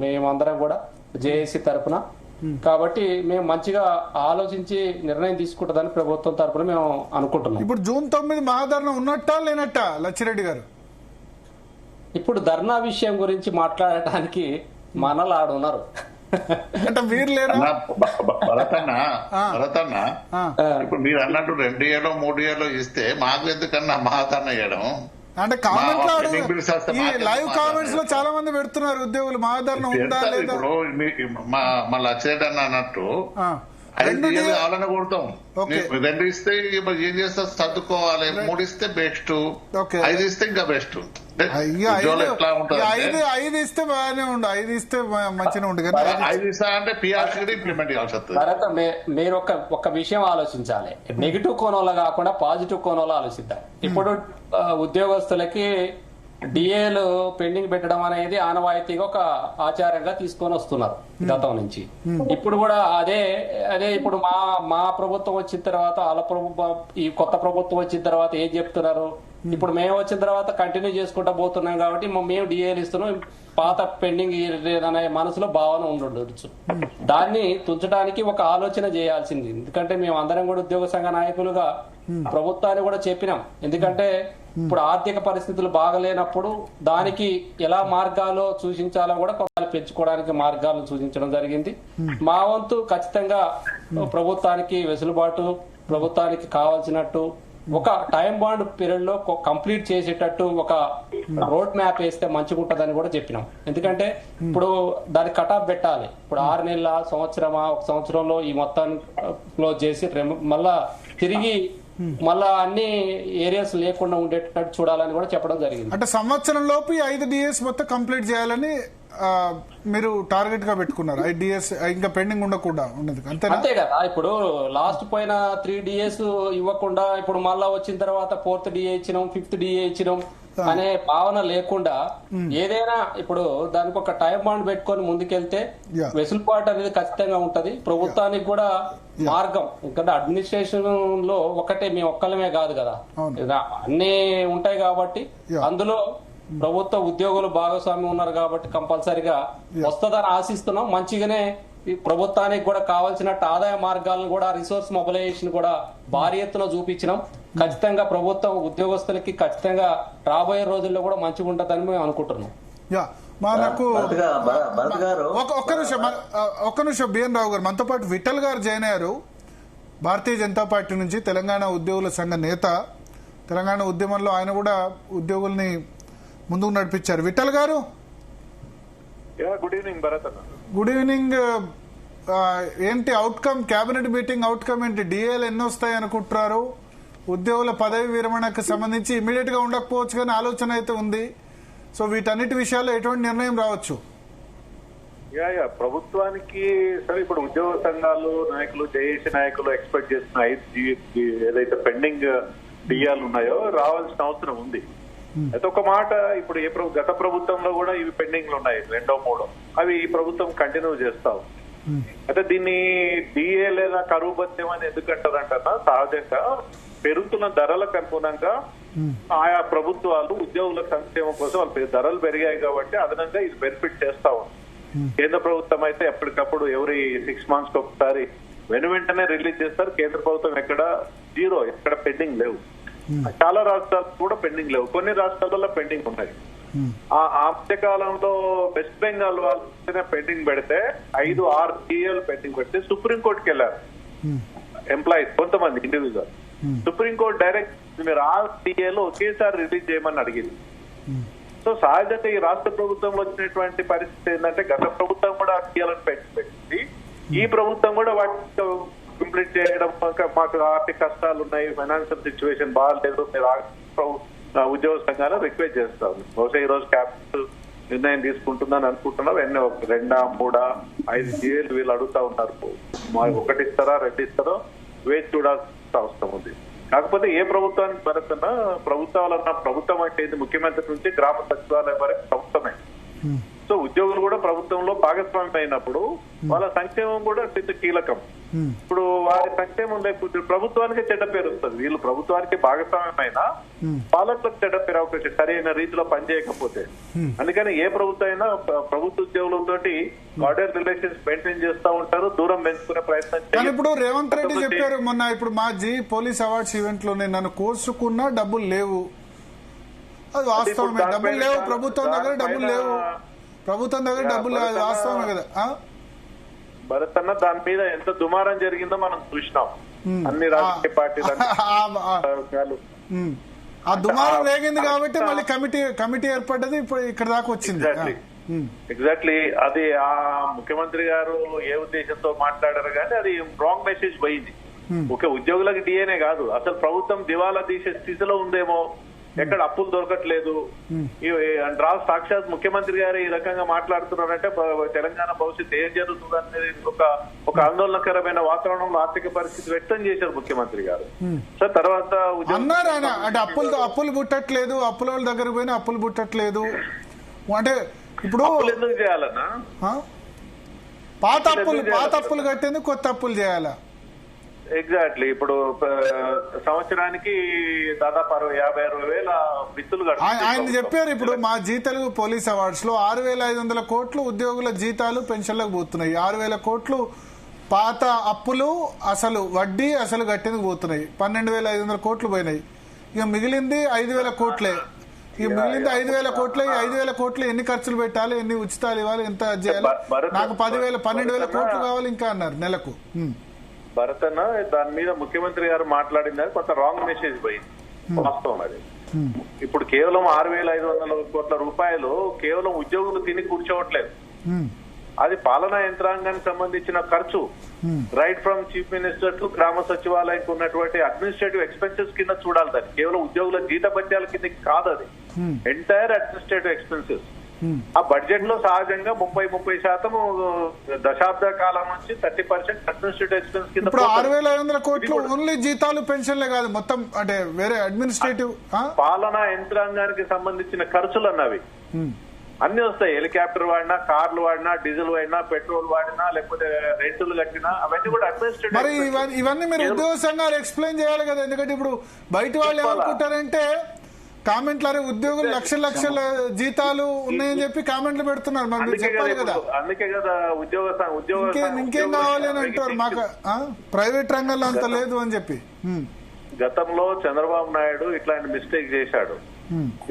మేమందరం కూడా జేఏసీ తరఫున. కాబట్టి మేము మంచిగా ఆలోచించి నిర్ణయం తీసుకుంటుందని ప్రభుత్వం తరఫున మేము అనుకుంటున్నాం. ఇప్పుడు జూన్ 9 మహాధర్నా ఉన్నట్టా లేనట్టా లచ్చిరెడ్డి గారు? ఇప్పుడు ధర్నా విషయం గురించి మాట్లాడటానికి మనలు ఆడున్నారు. అంటే మీరు లేరా? భరతన్న ఇప్పుడు మీరు అన్నట్టు 2 ఏళ్ళో 3 ఏళ్ళో ఇస్తే మాకు ఎందుకన్నా మహాధర్నా చేయడం? అంటే కామెంట్ లైవ్ కామెంట్స్ లో చాలా మంది పెడుతున్నారు ఉద్యోగులు మహాధర్నా ఉందా లేదా? మా లచ్చిరెడ్డి అన్న అన్నట్టు 5 డిఏలు కావాలని కొడతాం. 2 ఇస్తే ఏం చేస్తా సర్దుకోవాలి, 3 ఇస్తే బెస్ట్, 5 ఇస్తే ఇంకా బెస్ట్. 5 ఇస్తే బాగానే ఉండు, 5 ఇస్తే మంచిగా ఉండు. 5 ఇస్తా అంటే పిఆర్సీ ఇంప్లిమెంట్ చేయాల్సి వస్తుంది. మీరు ఒక విషయం ఆలోచించాలి. నెగిటివ్ కోణంలో కాకుండా పాజిటివ్ కోణంలో ఆలోచిద్దాం. ఇప్పుడు ఉద్యోగస్తులకి డిఏలు పెండింగ్ పెట్టడం అనేది ఆనవాయితీగా ఒక ఆచారంగా తీసుకొని వస్తున్నారు గతం నుంచి. ఇప్పుడు కూడా అదే ఇప్పుడు మా ప్రభుత్వం వచ్చిన తర్వాత ఈ కొత్త ప్రభుత్వం వచ్చిన తర్వాత ఏం చెప్తున్నారు? ఇప్పుడు మేము వచ్చిన తర్వాత కంటిన్యూ చేసుకుంటా పోతున్నాం కాబట్టి మేము డిఏలు ఇస్తున్నాం, పాత పెండింగ్ అనే మనసులో భావన ఉండొచ్చు. దాన్ని తుంచడానికి ఒక ఆలోచన చేయాల్సింది. ఎందుకంటే మేము అందరం కూడా ఉద్యోగ సంఘ నాయకులుగా ప్రభుత్వాన్ని కూడా చెప్పినాం. ఎందుకంటే ఇప్పుడు ఆర్థిక పరిస్థితులు బాగలేనప్పుడు దానికి ఎలా మార్గాలు సూచించాలో కూడా కొంత పెంచుకోవడానికి మార్గాలను సూచించడం జరిగింది. మా వంతు ఖచ్చితంగా ప్రభుత్వానికి వెసులుబాటు, ప్రభుత్వానికి కావాల్సినట్టు ఒక టైం బాండ్ పీరియడ్ లో కంప్లీట్ చేసేటట్టు ఒక రోడ్ మ్యాప్ వేస్తే మంచిగా ఉంటదని కూడా చెప్పినాం. ఎందుకంటే ఇప్పుడు దానికి కటాఫ్ పెట్టాలి. ఇప్పుడు 6 నెలల, సంవత్సరమా, ఒక సంవత్సరంలో ఈ మొత్తాన్ని క్లోజ్ చేసి మళ్ళా తిరిగి మళ్ళా అన్ని ఏరియాస్ లేకుండా ఉండేటట్టు చూడాలని కూడా చెప్పడం జరిగింది. అంటే సంవత్సరం లోపు 5 డిఎస్ మొత్తం కంప్లీట్ చేయాలని మీరు టార్గెట్ గా పెట్టుకున్నారు. 5 డిఎస్ ఇంకా పెండింగ్ ఉండకుండా ఉండదు, అంతే కదా. ఇప్పుడు లాస్ట్ పోయిన 3 డిఎస్ ఇవ్వకుండా ఇప్పుడు మళ్ళా వచ్చిన తర్వాత 4th డిఏ ఇచ్చినాం, 5th డిఏ ఇచ్చినాం అనే భావన లేకుండా ఏదైనా ఇప్పుడు దానికి ఒక టైం బాండ్ పెట్టుకొని ముందుకెళ్తే వెసులుబాటు అనేది ఖచ్చితంగా ఉంటది. ప్రభుత్వానికి కూడా మార్గం, ఎందుకంటే అడ్మినిస్ట్రేషన్ లో ఒకటే మేము ఒక్కలమే కాదు కదా, అన్ని ఉంటాయి కాబట్టి అందులో ప్రభుత్వ ఉద్యోగులు భాగస్వామ్యం ఉన్నారు కాబట్టి కంపల్సరిగా వస్తుందని ఆశిస్తున్నాం. మంచిగానే ఈ ప్రభుత్వానికి కూడా కావాల్సినట్టు ఆదాయ మార్గాలను కూడా, రిసోర్స్ మొబిలైజేషన్ కూడా భారీ ఎత్తున చూపించినాం. ఖచ్చితంగా ప్రభుత్వం ఉద్యోగస్తులకి ఖచ్చితంగా రాబోయే రోజుల్లో కూడా మంచిగా ఉంటుందని మేము అనుకుంటున్నాం. ఒక్క నిమిషం బిఎన్ రావు గారు, మనతో పాటు విఠల్ గారు జాయిన్ అయ్యారు. భారతీయ జనతా పార్టీ నుంచి తెలంగాణ ఉద్యోగుల సంఘ నేత. తెలంగాణ ఉద్యమంలో ఆయన కూడా ఉద్యోగుల్ని ముందుకు నడిపించారు. విఠల్ గారు, గుడ్ ఈవినింగ్. భరత్ అన్న, గుడ్ ఈవినింగ్. ఏంటి అవుట్కమ్, కేబినెట్ మీటింగ్ అవుట్కమ్ ఏంటి? డిఏలు ఎన్ని వస్తాయి అనుకుంటున్నారు? ఉద్యోగుల పదవి విరమణకు సంబంధించి ఇమీడియట్ గా ఉండకపోవచ్చు కానీ ఆలోచన అయితే ఉంది. సో వీటన్నిటి విషయాల్లో ఎటువంటి నిర్ణయం రావచ్చు? ప్రభుత్వానికి సరే, ఇప్పుడు ఉద్యోగ సంఘాలు నాయకులు, జేఏసీ నాయకులు ఎక్స్పెక్ట్ చేస్తున్న 5 ఏదైతే పెండింగ్ డిఏలు ఉన్నాయో రావాల్సిన అవసరం ఉంది. అయితే ఒక మాట, ఇప్పుడు గత ప్రభుత్వంలో కూడా ఇవి పెండింగ్ లో ఉన్నాయి, 2, 3 అవి ఈ ప్రభుత్వం కంటిన్యూ చేస్తాం. అయితే దీన్ని డిఏ లేదా కరువు భత్యం అని ఎందుకంటారంటన్నా, సహజంగా పెరుగుతున్న ధరలకు అనుగుణంగా ఆయా ప్రభుత్వాలు ఉద్యోగుల సంక్షేమం కోసం వాళ్ళ ధరలు పెరిగాయి కాబట్టి అదనంగా ఇది బెనిఫిట్ చేస్తా ఉంది. కేంద్ర ప్రభుత్వం అయితే ఎప్పటికప్పుడు ఎవరి 6 months ఒకసారి వెంటనే రిలీజ్ చేస్తారు. కేంద్ర ప్రభుత్వం ఎక్కడ జీరో, ఎక్కడ పెండింగ్ లేవు. చాలా రాష్ట్రాలు కూడా పెండింగ్ లేవు, కొన్ని రాష్ట్రాలలో పెండింగ్ ఉన్నాయి. ఆ మధ్య కాలంలో వెస్ట్ బెంగాల్ వాళ్ళు పెండింగ్ పెడితే 5-6 డిఏలు పెండింగ్ పెడితే సుప్రీంకోర్టుకి వెళ్ళారు ఎంప్లాయీస్, కొంతమంది ఇండివిజువల్. సుప్రీంకోర్టు డైరెక్ట్ మీరు 6 డిఏలు ఒకేసారి రిలీజ్ చేయమని అడిగింది. సో సహజంగా ఈ రాష్ట్ర ప్రభుత్వంలో వచ్చినటువంటి పరిస్థితి ఏంటంటే, గత ప్రభుత్వం కూడా డిఏలను పెట్టింది, ఈ ప్రభుత్వం కూడా వాటి కంప్లీట్ చేయడం, మాకు ఆర్థిక కష్టాలు ఉన్నాయి, ఫైనాన్షియల్ సిచ్యువేషన్ బాగాలేదు, మీరు ఉద్యోగ సంఘాలు రిక్వెస్ట్ చేస్తాం. బహుశా ఈ రోజు క్యాబినెట్ నిర్ణయం తీసుకుంటుందని అనుకుంటున్నాం. 2, 3, 5 డిఏలు వీళ్ళు అడుగుతా ఉన్నారు. 1 ఇస్తారా, 2 ఇస్తారో వేచి చూడాల్సిన అవసరం ఉంది. కాకపోతే ఏ ప్రభుత్వానికి భరతన్నా, ప్రభుత్వాలన్నా, ప్రభుత్వం అంటే ఇది ముఖ్యమంత్రి నుంచి గ్రామ సచివాలయం వరకు ప్రభుత్వమే. సో ఉద్యోగులు కూడా ప్రభుత్వంలో భాగస్వామ్యం అయినప్పుడు వాళ్ళ సంక్షేమం కూడా అత్యంత కీలకం. ఇప్పుడు వారి సంక్షేమం లేకపోతే ప్రభుత్వానికి చెడ్డ పేరు వస్తుంది. వీళ్ళు ప్రభుత్వానికి భాగస్వామ్యం అయినా పాలకులకు చెడ్డ పేరు అవకాశం, సరైన రీతిలో పనిచేయకపోతే. అందుకని ఏ ప్రభుత్వం అయినా ప్రభుత్వ ఉద్యోగులతోటి కార్డియల్ రిలేషన్స్ మెయింటైన్ చేస్తూ ఉంటారు, దూరం పెంచుకునే ప్రయత్నం. ఇప్పుడు రేవంత్ రెడ్డి చెప్పారు మొన్న, ఇప్పుడు మా పోలీస్ అవార్డ్స్ ఈవెంట్ లోనే నన్ను కోర్సుకున్నా డబ్బులు లేవు. అది వాస్తవమే, డబ్బులు లేవు, ప్రభుత్వం దగ్గర డబ్బులు లేవు, ప్రభుత్వం దగ్గర డబ్బులు లేదు, వాస్తవమే కదా. భరత్ అన్న, దాని మీద ఎంత దుమారం జరిగిందో మనం చూసినాం. అన్ని రాజకీయ పార్టీలు ఆ దుమారం రేగింది కాబట్టి మళ్ళీ కమిటీ ఏర్పడ్డది, ఇప్పుడు ఇక్కడ దాకా వచ్చింది. ఎగ్జాక్ట్లీ అది ఆ ముఖ్యమంత్రి గారు ఏ ఉద్దేశంతో మాట్లాడారు కానీ అది రాంగ్ మెసేజ్ పోయింది. ఓకే, ఉద్యోగులకు డిఏనే కాదు, అసలు ప్రభుత్వం దివాలా తీసే స్థితిలో ఉందేమో, ఎక్కడ అప్పులు దొరకట్లేదు. సాక్షాత్ ముఖ్యమంత్రి గారు ఈ రకంగా మాట్లాడుతున్నారంటే తెలంగాణ భవిష్యత్తు ఏం జరుగుతుంది అనేది ఒక ఆందోళనకరమైన వాతావరణంలో ఆర్థిక పరిస్థితి వ్యక్తం చేశారు ముఖ్యమంత్రి గారు. సో తర్వాత అంటే అప్పులు పుట్టట్లేదు, అప్పుల వాళ్ళ దగ్గర పోయినా అప్పులు పుట్టట్లేదు అంటే ఇప్పుడు ఎందుకు చేయాలన్నా? పాత అప్పులు కట్టేందుకు కొత్త అప్పులు చేయాలా? ఎగ్జాక్ట్లీ. ఇప్పుడు సంవత్సరానికి దాదాపు 50,000 విత్తులు ఆయన చెప్పారు. ఇప్పుడు మా జీ తెలుగు పోలీస్ అవార్డ్స్ లో 6,500 కోట్లు ఉద్యోగుల జీతాలు పెన్షన్లకు పోతున్నాయి. 6,000 కోట్లు పాత అప్పులు అసలు వడ్డీ అసలు కట్టేందుకు పోతున్నాయి. 12,500 కోట్లు పోయినాయి. ఇక మిగిలింది 5,000 కోట్లే. ఈ మిగిలింది 5,000 కోట్లే. 5,000 కోట్లు ఎన్ని ఖర్చులు పెట్టాలి, ఎన్ని ఉచితాలు ఇవ్వాలి, ఎంత చేయాలి? నాకు 10,000 12,000 కోట్లు కావాలి ఇంకా అన్నారు నెలకు. భరతన్న దాని మీద ముఖ్యమంత్రి గారు మాట్లాడిందని కొంత రాంగ్ మెసేజ్ పోయింది. వాస్తవం అది. ఇప్పుడు కేవలం 6,500 కోట్ల రూపాయలు కేవలం ఉద్యోగులు తిని కూర్చోవట్లేదు. అది పాలనా యంత్రాంగానికి సంబంధించిన ఖర్చు. Right from chief minister to గ్రామ సచివాలయానికి ఉన్నటువంటి అడ్మినిస్ట్రేటివ్ ఎక్స్పెన్సెస్ కింద చూడాలి. దాన్ని కేవలం ఉద్యోగుల జీతభత్యాల కింద కాదు. అది ఎంటైర్ అడ్మినిస్ట్రేటివ్ ఎక్స్పెన్సెస్. ఆ బడ్జెట్ లో సహజంగా 30% దశాబ్ద కాలం నుంచి 30% అడ్మినిస్ట్రేటివ్ ఎక్స్పెన్స్ కింద. ఇప్పుడు 6,500 కోట్లు ఓన్లీ జీతాలు పెన్షన్లే కాదు, మొత్తం అంటే వేరే అడ్మినిస్ట్రేటివ్ పాలనా యంత్రాంగానికి సంబంధించిన ఖర్చులు అన్నవి అన్ని వస్తాయి. హెలికాప్టర్ వాడినా, కార్లు వాడినా, డీజిల్ వాడినా, పెట్రోల్ వాడినా, లేకపోతే రెంటులు కట్టినా అవన్నీ కూడా అడ్మినిస్ట్రేటివ్. మరి ఇవన్నీ మీరు ఉద్యోగ సంఘాలు ఎక్స్ప్లెయిన్ చేయాలి కదా. ఎందుకంటే ఇప్పుడు బయట వాళ్ళు ఏమనుకుంటారంటే కామెంట్లు ఉద్యోగులు లక్షల జీతాలు ఉన్నాయని చెప్పి కామెంట్లు పెడుతున్నారు. మరి మీరు చెప్పాలి కదా. అందుకే కదా ఉద్యోగ ఇంకేం కావాలి అని అంటారు. మాకు ప్రైవేట్ రంగంలో అంత లేదు అని చెప్పి. గతంలో చంద్రబాబు నాయుడు ఇట్లాంటి మిస్టేక్ చేశాడు.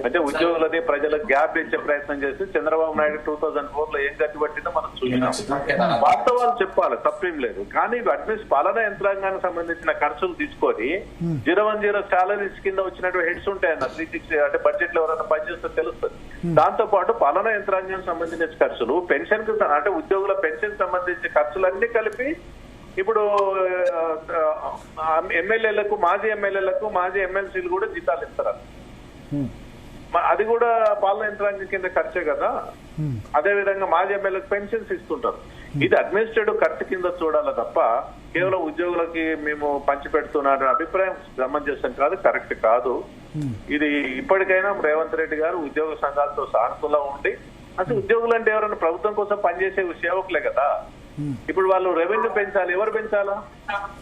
అంటే ఉద్యోగులని ప్రజలకు గ్యాప్ ఇచ్చే ప్రయత్నం చేసి చంద్రబాబు నాయుడు 2004 లో ఏం గట్టి పట్టిందో మనం చూసినాం. వాస్తవాలు చెప్పాలి, తప్పేం లేదు. కానీ పాలనా యంత్రాంగానికి సంబంధించిన ఖర్చులు తీసుకొని 010 సాలరీస్ కింద వచ్చినట్టు హెడ్స్ ఉంటాయన్న 360 అంటే బడ్జెట్ లో ఎవరైనా పనిచేస్తే తెలుస్తుంది. దాంతో పాటు పాలనా యంత్రాంగానికి సంబంధించిన ఖర్చులు, పెన్షన్ కి అంటే ఉద్యోగుల పెన్షన్ సంబంధించిన ఖర్చులన్నీ కలిపి ఇప్పుడు ఎమ్మెల్యేలకు, మాజీ ఎమ్మెల్యేలకు, మాజీ ఎమ్మెల్సీలు కూడా జీతాలు ఇస్తారు. అది కూడా పాలన యంత్రాంగం కింద ఖర్చే కదా. అదే విధంగా మాజీ ఎమ్మెల్యేలకు పెన్షన్స్ ఇస్తుంటారు. ఇది అడ్మినిస్ట్రేటివ్ ఖర్చు కింద చూడాలి తప్ప కేవలం ఉద్యోగులకి మేము పంచిపెడుతున్న అభిప్రాయం సమంజసం కాదు, కరెక్ట్ కాదు. ఇది ఇప్పటికైనా రేవంత్ రెడ్డి గారు ఉద్యోగ సంఘాలతో సానుకూలంగా ఉండి, అసలు ఉద్యోగులు అంటే ఎవరైనా ప్రభుత్వం కోసం పనిచేసే సేవకులే కదా. ఇప్పుడు వాళ్ళు రెవెన్యూ పెంచాలి. ఎవరు పెంచాలా?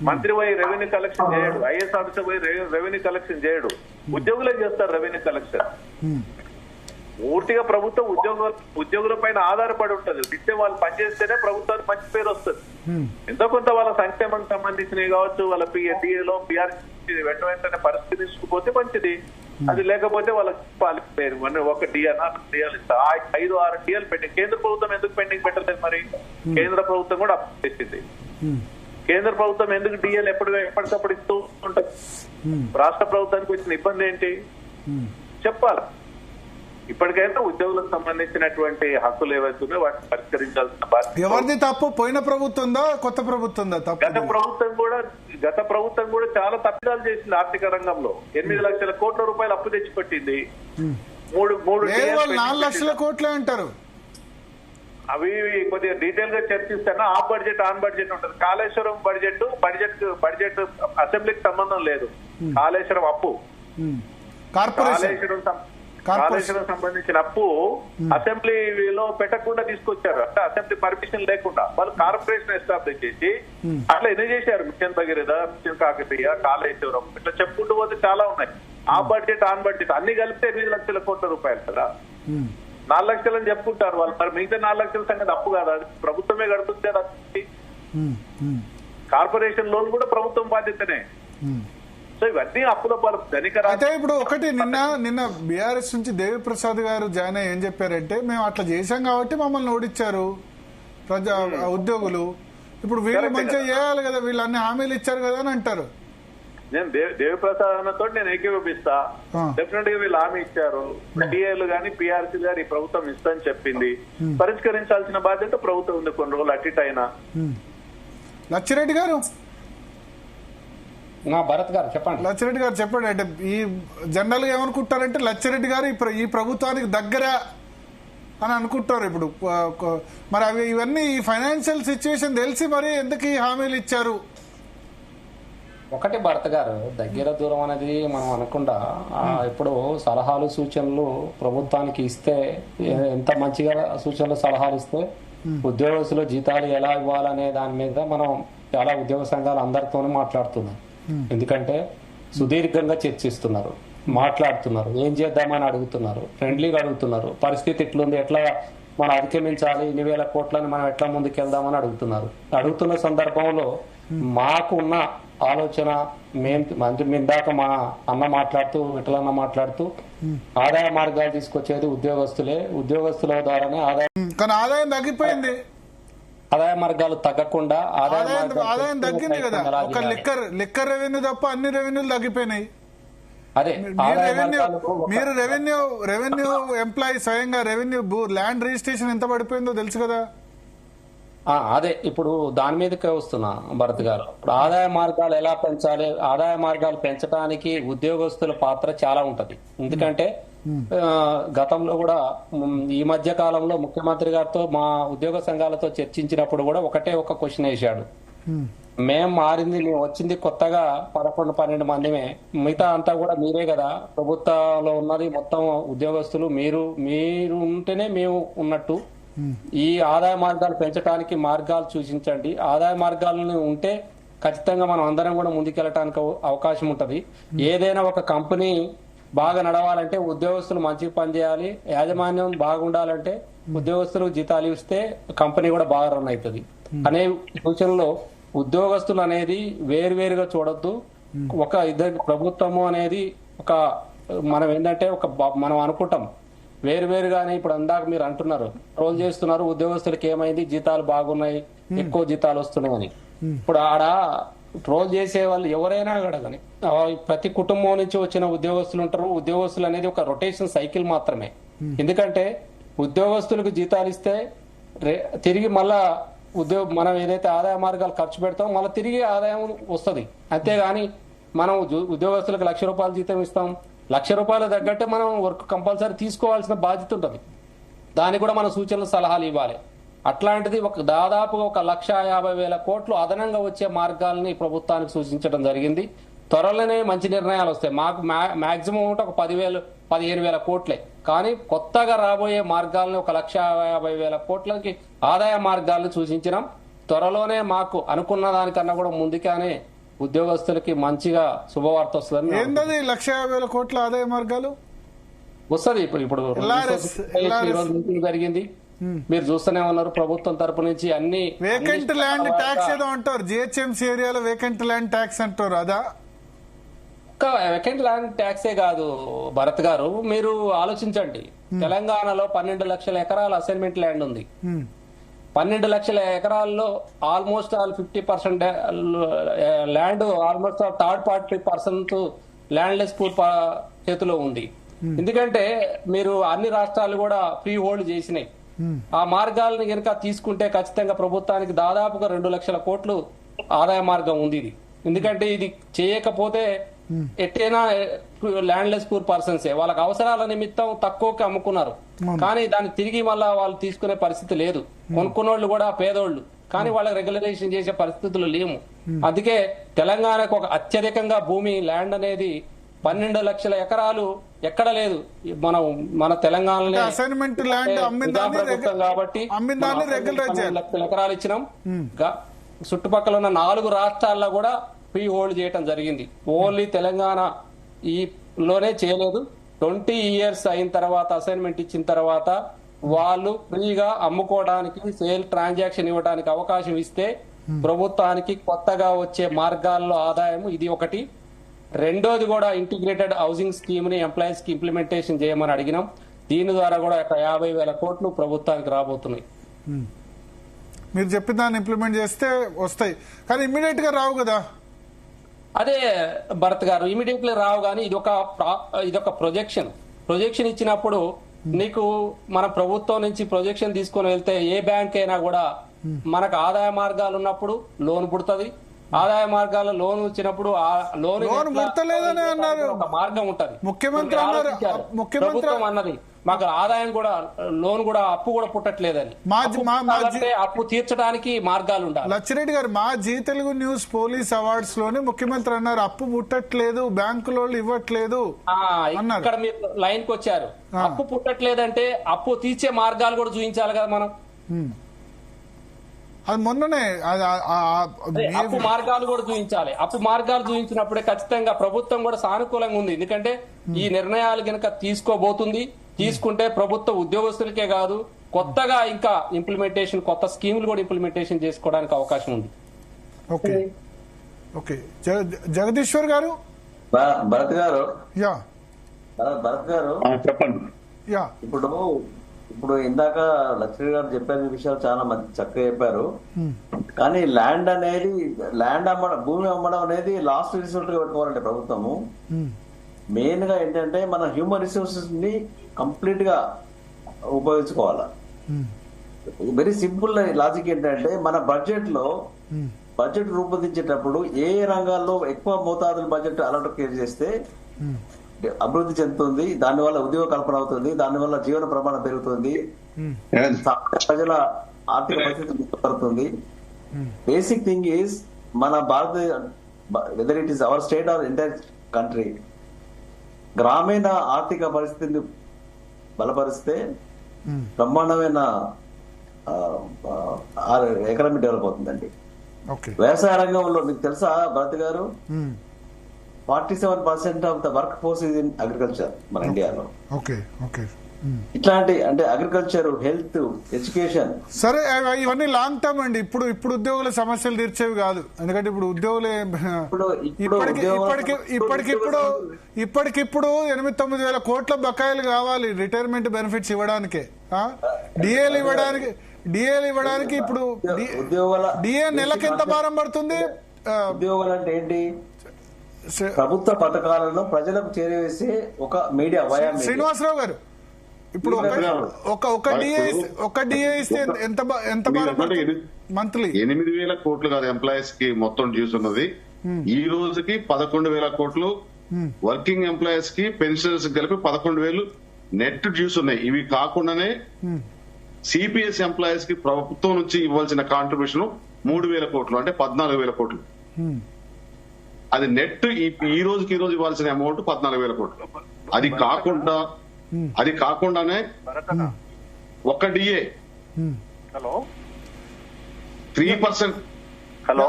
మంత్రి పోయి రెవెన్యూ కలెక్షన్ చేయడు, ఐఏఎస్ ఆఫీసర్ పోయి రెవెన్యూ కలెక్షన్ చేయడు, ఉద్యోగులే చేస్తారు రెవెన్యూ కలెక్షన్. పూర్తిగా ప్రభుత్వం ఉద్యోగుల పైన ఆధారపడి ఉంటది. ఇస్తే వాళ్ళు పనిచేస్తేనే ప్రభుత్వానికి మంచి పేరు వస్తుంది. ఎంతో కొంత వాళ్ళ సంక్షేమానికి సంబంధించినవి కావచ్చు, వాళ్ళ డిఏలో పిఆర్సీ వెంటనే పరిష్కరించుకుపోతే మంచిది. అది లేకపోతే వాళ్ళకి పేరు ఒక డిఎల్ 5-6 డిఎల్ పెండింగ్. కేంద్ర ప్రభుత్వం ఎందుకు పెండింగ్ పెట్టలేదు? మరి కేంద్ర ప్రభుత్వం కూడా అప్పు చేసింది. కేంద్ర ప్రభుత్వం ఎందుకు డిఎల్ ఎప్పటికప్పుడు ఇస్తూ ఉంటుంది? రాష్ట్ర ప్రభుత్వానికి వచ్చిన ఇబ్బంది ఏంటి చెప్పాలి. ఇప్పటికైనా ఉద్యోగులకు సంబంధించినటువంటి హక్కులు ఏవైతున్నాయో వాటిని పరిష్కరించాల్సిన బాధ్యత ఎవరిది తప్పు? పోయిన ప్రభుత్వందా, కొత్త ప్రభుత్వందా తప్పు? గత ప్రభుత్వం కూడా చాలా తప్పిదాలు చేసింది ఆర్థిక రంగంలో. 8 లక్షల కోట్ల రూపాయలు అప్పు తెచ్చిపెట్టింది. 4 లక్షల కోట్లే అంటారు. అవి కొద్దిగా డీటెయిల్ గా చర్చిస్తాను. ఆఫ్ బడ్జెట్, ఆన్ బడ్జెట్ ఉంటుంది. కాళేశ్వరం బడ్జెట్ అసెంబ్లీకి సంబంధం లేదు. కాళేశ్వరం అప్పు, కాళేశ్వరం సంబంధించిన అప్పు అసెంబ్లీలో పెట్టకుండా తీసుకొచ్చారు. అంటే అసెంబ్లీ పర్మిషన్ లేకుండా వాళ్ళు కార్పొరేషన్ ఎస్టాబ్లిష్ చేసి అట్లా ఎన్ని చేశారు. మిషన్ భగీరథ, మిషన్ కాకతీయ, కాళేశ్వరం ఇట్లా చెప్పుకుంటూ పోతే చాలా ఉన్నాయి. ఆ బడ్జెట్, ఆన్ బడ్జెట్ అన్ని కలిపితే 8 లక్షల కోట్ల రూపాయలు కదా. 4 లక్షలని చెప్పుకుంటారు వాళ్ళు. మరి మిగతా 4 లక్షల సంగతి అప్పు కాదా? అది ప్రభుత్వమే కడుతుంది కదా. కార్పొరేషన్ లోన్ కూడా ప్రభుత్వం బాధ్యతనే. సో ఇవన్నీ అప్పుల అయితే ఇప్పుడు ఒకటి నిన్న బీఆర్ఎస్ నుంచి దేవిప్రసాద్ గారు జాయిన్ అయ్యి ఏం చెప్పారంటే, మేము అట్లా చేశాం కాబట్టి మమ్మల్ని ఓడించారు ఉద్యోగులు, ఇప్పుడు వీళ్ళు మంచిగా చేయాలి కదా, వీళ్ళు అన్ని హామీలు ఇచ్చారు కదా అని అంటారు. నేను దేవిప్రసాద్ నేను ఏకీభవిస్తా. డెఫినెట్ గా వీళ్ళు హామీ ఇచ్చారు. డిఏలు గానీ పిఆర్సీ గానీ ప్రభుత్వం ఇస్తాని చెప్పింది. పరిష్కరించాల్సిన బాధ్యత ప్రభుత్వం ఉంది. కొన్ని రోజులు అటు ఇటు అయినా. లచ్చిరెడ్డి గారు భరత్ గారు చెప్పండి. లచ్చిరెడ్డి గారు చెప్పండి. అంటే ఈ జనరల్ గా ఏమనుకుంటారంటే లచ్చిరెడ్డి గారు ఈ ప్రభుత్వానికి దగ్గర అని అనుకుంటారు. ఇప్పుడు మరి అవి ఇవన్నీ ఈ ఫైనాన్షియల్ సిచ్యువేషన్ తెలిసి మరి ఎందుకు ఈ హామీలు ఇచ్చారు? ఒకటి భరత్ గారు, దగ్గర దూరం అనేది మనం అనకుండా ఇప్పుడు సలహాలు సూచనలు ప్రభుత్వానికి ఇస్తే ఎంత మంచిగా సూచనలు సలహాలు ఇస్తే ఉద్యోగస్తుల జీతాలు ఎలా ఇవ్వాలనే దాని మీద మనం చాలా ఉద్యోగ సంఘాలు అందరితోనూ మాట్లాడుతున్నారు. ఎందుకంటే సుదీర్ఘంగా చర్చిస్తున్నారు, మాట్లాడుతున్నారు, ఏం చేద్దామని అడుగుతున్నారు, ఫ్రెండ్లీగా అడుగుతున్నారు, పరిస్థితి ఇట్లుంది, ఎట్లా మనం అధిగమించాలి, 2,000 కోట్లని మనం ఎట్లా ముందుకెళ్దామని అడుగుతున్నారు. అడుగుతున్న సందర్భంలో మాకున్న ఆలోచన మేము ఇందాక మా అన్న మాట్లాడుతూ విఠలన్న మాట్లాడుతూ ఆదాయ మార్గాలు తీసుకొచ్చేది ఉద్యోగస్తులే, ఉద్యోగస్తుల ద్వారానే ఆదాయం తగ్గిపోయింది. ఆదాయ మార్గాలు తగ్గకుండా ఆదాయం తగ్గింది కదా, ఒక లిక్కర్ రెవెన్యూ తప్ప అన్ని రెవెన్యూలు తగ్గిపోయినాయి. అదే మీరు రెవెన్యూ ఎంప్లాయీ స్వయంగా రెవెన్యూ ల్యాండ్ రిజిస్ట్రేషన్ ఎంత పడిపోయిందో తెలుసు కదా. అదే ఇప్పుడు దాని మీదకే వస్తున్నా భరత్ గారు. ఇప్పుడు ఆదాయ మార్గాలు ఎలా పెంచాలి, ఆదాయ మార్గాలు పెంచడానికి ఉద్యోగస్తుల పాత్ర చాలా ఉంటది. ఎందుకంటే గతంలో కూడా ఈ మధ్య కాలంలో ముఖ్యమంత్రి గారితో మా ఉద్యోగ సంఘాలతో చర్చించినప్పుడు కూడా ఒక క్వశ్చన్ వేశాడు. మేము వచ్చింది కొత్తగా 11-12 మందిమే, మిగతా అంతా కూడా మీరే కదా, ప్రభుత్వంలో ఉన్నది మొత్తం ఉద్యోగస్తులు, మీరు ఉంటేనే మేము ఉన్నట్టు. ఈ ఆదాయ మార్గాలు పెంచడానికి మార్గాలు సూచించండి. ఆదాయ మార్గాలను ఉంటే ఖచ్చితంగా మనం అందరం కూడా ముందుకెళ్ళటానికి అవకాశం ఉంటది. ఏదైనా ఒక కంపెనీ బాగా నడవాలంటే ఉద్యోగస్తులు మంచిగా పనిచేయాలి, యాజమాన్యం బాగుండాలంటే ఉద్యోగస్తులు జీతాలు ఇస్తే కంపెనీ కూడా బాగా రన్ అవుతుంది అనే సూచనలో ఉద్యోగస్తులు అనేది వేరువేరుగా చూడొద్దు. ఒక ఇద్దరు ప్రభుత్వము అనేది మనం ఏంటంటే మనం అనుకుంటాం వేరువేరుగానే. ఇప్పుడు అందాక మీరు అంటున్నారు, ట్రోల్ చేస్తున్నారు, ఉద్యోగస్తులకి ఏమైంది, జీతాలు బాగున్నాయి, ఎక్కువ జీతాలు వస్తున్నాయని. ఇప్పుడు ఆడ ట్రోల్ చేసే వాళ్ళు ఎవరైనా కానీ ప్రతి కుటుంబం నుంచి వచ్చిన ఉద్యోగస్తులు ఉంటారు. ఉద్యోగస్తులు అనేది ఒక రొటేషన్ సైకిల్ మాత్రమే. ఎందుకంటే ఉద్యోగస్తులకు జీతాలు ఇస్తే తిరిగి మళ్ళా మనం ఏదైతే ఆదాయ మార్గాలు ఖర్చు పెడతామో మళ్ళీ తిరిగి ఆదాయం వస్తుంది. అంతేగాని మనం ఉద్యోగస్తులకు ₹1,00,000 జీతం ఇస్తాం, ₹1,00,000 తగ్గట్టే మనం వర్క్ కంపల్సరీ తీసుకోవాల్సిన బాధ్యత ఉంటుంది. దానికి కూడా మన సూచనలు సలహాలు ఇవ్వాలి. అట్లాంటిది దాదాపు 1,50,000 కోట్లు అదనంగా వచ్చే మార్గాల్ని ప్రభుత్వానికి సూచించడం జరిగింది. త్వరలోనే మంచి నిర్ణయాలు వస్తాయి. మాకు మాక్సిమం ఉంటే 10,000-15,000 కోట్లే, కానీ కొత్తగా రాబోయే మార్గాల్ని 1,50,000 కోట్లకి ఆదాయ మార్గాల్ని సూచించినాం. త్వరలోనే మాకు అనుకున్న దానికన్నా కూడా ముందుగానే ఉద్యోగస్తులకి మంచిగా శుభవార్త వస్తుందని. 1,50,000 కోట్ల ఆదాయ మార్గాలు వస్తుంది. ఇప్పుడు మీటింగ్ జరిగింది, మీరు చూస్తూనే ఉన్నారు. ప్రభుత్వం తరపు నుంచి అన్ని వేకెంట్ ల్యాండ్ ట్యాక్స్ ఏదో అంటారు, జిహెచ్ఎంసీ ఏరియాలో వేకెంట్ ల్యాండ్ ట్యాక్స్ అంటారు. అదా వేకెంట్ ల్యాండ్ ట్యాక్సే కాదు భరత్ గారు, మీరు ఆలోచించండి. తెలంగాణలో 12 లక్షల ఎకరాల అసైన్మెంట్ ల్యాండ్ ఉంది. 12 లక్షల ఎకరాల్లో almost 50% land almost third party persons landless poor చేతిలో ఉంది. ఎందుకంటే మీరు అన్ని రాష్ట్రాలు కూడా ఫ్రీ హోల్డ్ చేసినాయి. ఆ మార్గాలను కనుక తీసుకుంటే ఖచ్చితంగా ప్రభుత్వానికి దాదాపుగా 2 లక్షల కోట్లు ఆదాయ మార్గం ఉంది ఇది. ఎందుకంటే ఇది చేయకపోతే ఎట్టైనా ల్యాండ్లెస్ పూర్ పర్సన్సే వాళ్ళకి అవసరాల నిమిత్తం తక్కువకి అమ్ముకున్నారు, కానీ దాన్ని తిరిగి మళ్ళా వాళ్ళు తీసుకునే పరిస్థితి లేదు. కొనుక్కున్నోళ్ళు కూడా పేదోళ్ళు, కానీ వాళ్ళకి రెగ్యులరైజేషన్ చేసే పరిస్థితులు లేవు. అందుకే తెలంగాణకు ఒక అత్యధికంగా భూమి ల్యాండ్ అనేది 12 లక్షల ఎకరాలు ఎక్కడ లేదు. మన తెలంగాణలో అసైన్మెంట్ ల్యాండ్ ప్రభుత్వం కాబట్టి 12 లక్షల ఎకరాలు ఇచ్చినాం. చుట్టుపక్కల ఉన్న 4 రాష్ట్రాల్లో కూడా ఫ్రీ హోల్డ్ చేయడం జరిగింది. ఓన్లీ తెలంగాణ లోనే చేయలేదు. 20 years అయిన తర్వాత అసైన్మెంట్ ఇచ్చిన తర్వాత వాళ్ళు ఫ్రీగా అమ్ముకోవడానికి సేల్ ట్రాన్సాక్షన్ ఇవ్వడానికి అవకాశం ఇస్తే ప్రభుత్వానికి కొత్తగా వచ్చే మార్గాల్లో ఆదాయం ఇది ఒకటి. రెండోది కూడా ఇంటిగ్రేటెడ్ హౌసింగ్ స్కీమ్ ని ఎంప్లాయీస్ కి ఇంప్లిమెంటేషన్ చేయమని అడిగినాం. దీని ద్వారా కూడా 50,000 కోట్లు ప్రభుత్వానికి రాబోతున్నాయి. మీరు చెప్పిన దాన్ని ఇంప్లిమెంట్ చేస్తే వస్తాయి, కానీ ఇమ్మీడియట్ గా రావు కదా. అదే భరత్ గారు, ఇమీడియట్లీ రావు, కానీ ఇదొక ప్రొజెక్షన్ ఇచ్చినప్పుడు నీకు మన ప్రభుత్వం నుంచి ప్రొజెక్షన్ తీసుకొని వెళ్తే ఏ బ్యాంక్ అయినా కూడా మనకు ఆదాయ మార్గాలు ఉన్నప్పుడు లోన్ పుడుతుంది. ఆదాయ మార్గాల లోన్ వచ్చినప్పుడు ఆ లోన్ పుట్టలేదని అన్నారు. ఒక మార్గం ఉంటది. ముఖ్యమంత్రి అన్నది మాకు ఆదాయం కూడా లోన్ కూడా అప్పు కూడా పుట్టట్లేదని, అప్పు తీర్చడానికి మార్గాలు ఉండాలి. లచ్చిరెడ్డి గారు, మా Zee Telugu news police awards లోనే ముఖ్యమంత్రి అన్నారు అప్పు పుట్టట్లేదు, బ్యాంకులో ఇవ్వట్లేదు. ఇక్కడ మీరు లైన్ కి వచ్చారు. అప్పు పుట్టట్లేదంటే అప్పు తీర్చే మార్గాలు కూడా చూపించాలి కదా మనం. అది మొన్ననే అప్పు మార్గాలు కూడా చూపించాలి. అప్పు మార్గాలు చూపించినప్పుడే ఖచ్చితంగా ప్రభుత్వం కూడా సానుకూలంగా ఉంది. ఎందుకంటే ఈ నిర్ణయాలు కనుక తీసుకుంటే ప్రభుత్వ ఉద్యోగస్తులకే కాదు, కొత్తగా ఇంకా ఇంప్లిమెంటేషన్, కొత్త స్కీములు కూడా ఇంప్లిమెంటేషన్ చేసుకోవడానికి అవకాశం ఉంది. ఓకే ఓకే జగదీశ్వర్ గారు, భరత్ గారు, యా భరత్ గారు చెప్పండి. యా ఇప్పుడు ఇందాక లక్ష్మీ గారు చెప్పిన విషయాలు చాలా మంచి చక్కగా చెప్పారు. కానీ ల్యాండ్ అమ్మడం, భూమి అమ్మడం అనేది లాస్ట్ రిసోర్ట్ గా పెట్టుకోవాలంటే ప్రభుత్వము మెయిన్ గా ఏంటంటే మన హ్యూమన్ రిసోర్సెస్ ని కంప్లీట్ గా ఉపయోగించుకోవాలా. వెరీ సింపుల్ లాజిక్ ఏంటంటే మన బడ్జెట్ రూపొందించేటప్పుడు ఏ రంగాల్లో ఎక్కువ మోతాదుల బడ్జెట్ అలొకేట్ చేస్తే అభివృద్ధి చెందుతుంది, దానివల్ల ఉద్యోగ కల్పన అవుతుంది, దానివల్ల జీవన ప్రమాణం పెరుగుతుంది, ప్రజల ఆర్థిక పరిస్థితి మెరుగుపడుతుంది. బేసిక్ థింగ్ ఈజ్ మన whether it is our state or entire country, గ్రామీణ ఆర్థిక పరిస్థితిని బలపరిస్తే బ్రహ్మాండమైన ఎకనామీ డెవలప్ అవుతుందండి. వ్యవసాయ రంగంలో మీకు తెలుసా భరత్ గారు, 47% of the work force is in agriculture మన ఇండియాలో. ఇట్లాంటి అంటే అగ్రికల్చర్, హెల్త్, ఎడ్యుకేషన్. సరే ఇవన్నీ లాంగ్ టర్మ్ అండి. ఇప్పుడు ఉద్యోగుల సమస్యలు తీర్చేవి కాదు. ఎందుకంటే ఇప్పుడు ఉద్యోగులే ఇప్పటికిప్పుడు 8-9 వేల కోట్ల బకాయిలు కావాలి రిటైర్మెంట్ బెనిఫిట్స్ ఇవ్వడానికే. డిఏలు ఇవ్వడానికి ఇప్పుడు డిఏ నెలకి ఎంత భారం పడుతుంది? ఉద్యోగాలు అంటే ఏంటి? ప్రభుత్వ పథకాలను ప్రజలకు చేరవేసే ఒక మీడియా. శ్రీనివాసరావు గారు, ఇప్పుడు ఒక డిఏ ఇస్తే ఎంత మంత్లీ? 8,000 కోట్లు కాదు ఎంప్లాయీస్ కి మొత్తం డ్యూస్ ఉన్నది. ఈ రోజుకి 11,000 కోట్లు వర్కింగ్ ఎంప్లాయీస్ కి, పెన్షనర్స్ కలిపి 11,000 నెట్ డ్యూస్ ఉన్నాయి. ఇవి కాకుండానే సిపిఎస్ ఎంప్లాయీస్ కి ప్రభుత్వం నుంచి ఇవ్వాల్సిన కాంట్రిబ్యూషన్ 3,000 కోట్లు, అంటే 14,000 కోట్లు. అది నెట్ ఈ రోజు ఇవ్వాల్సిన అమౌంట్ 14,000 కోట్లు. అది కాకుండానే ఒక డిఏ 3%. హలో,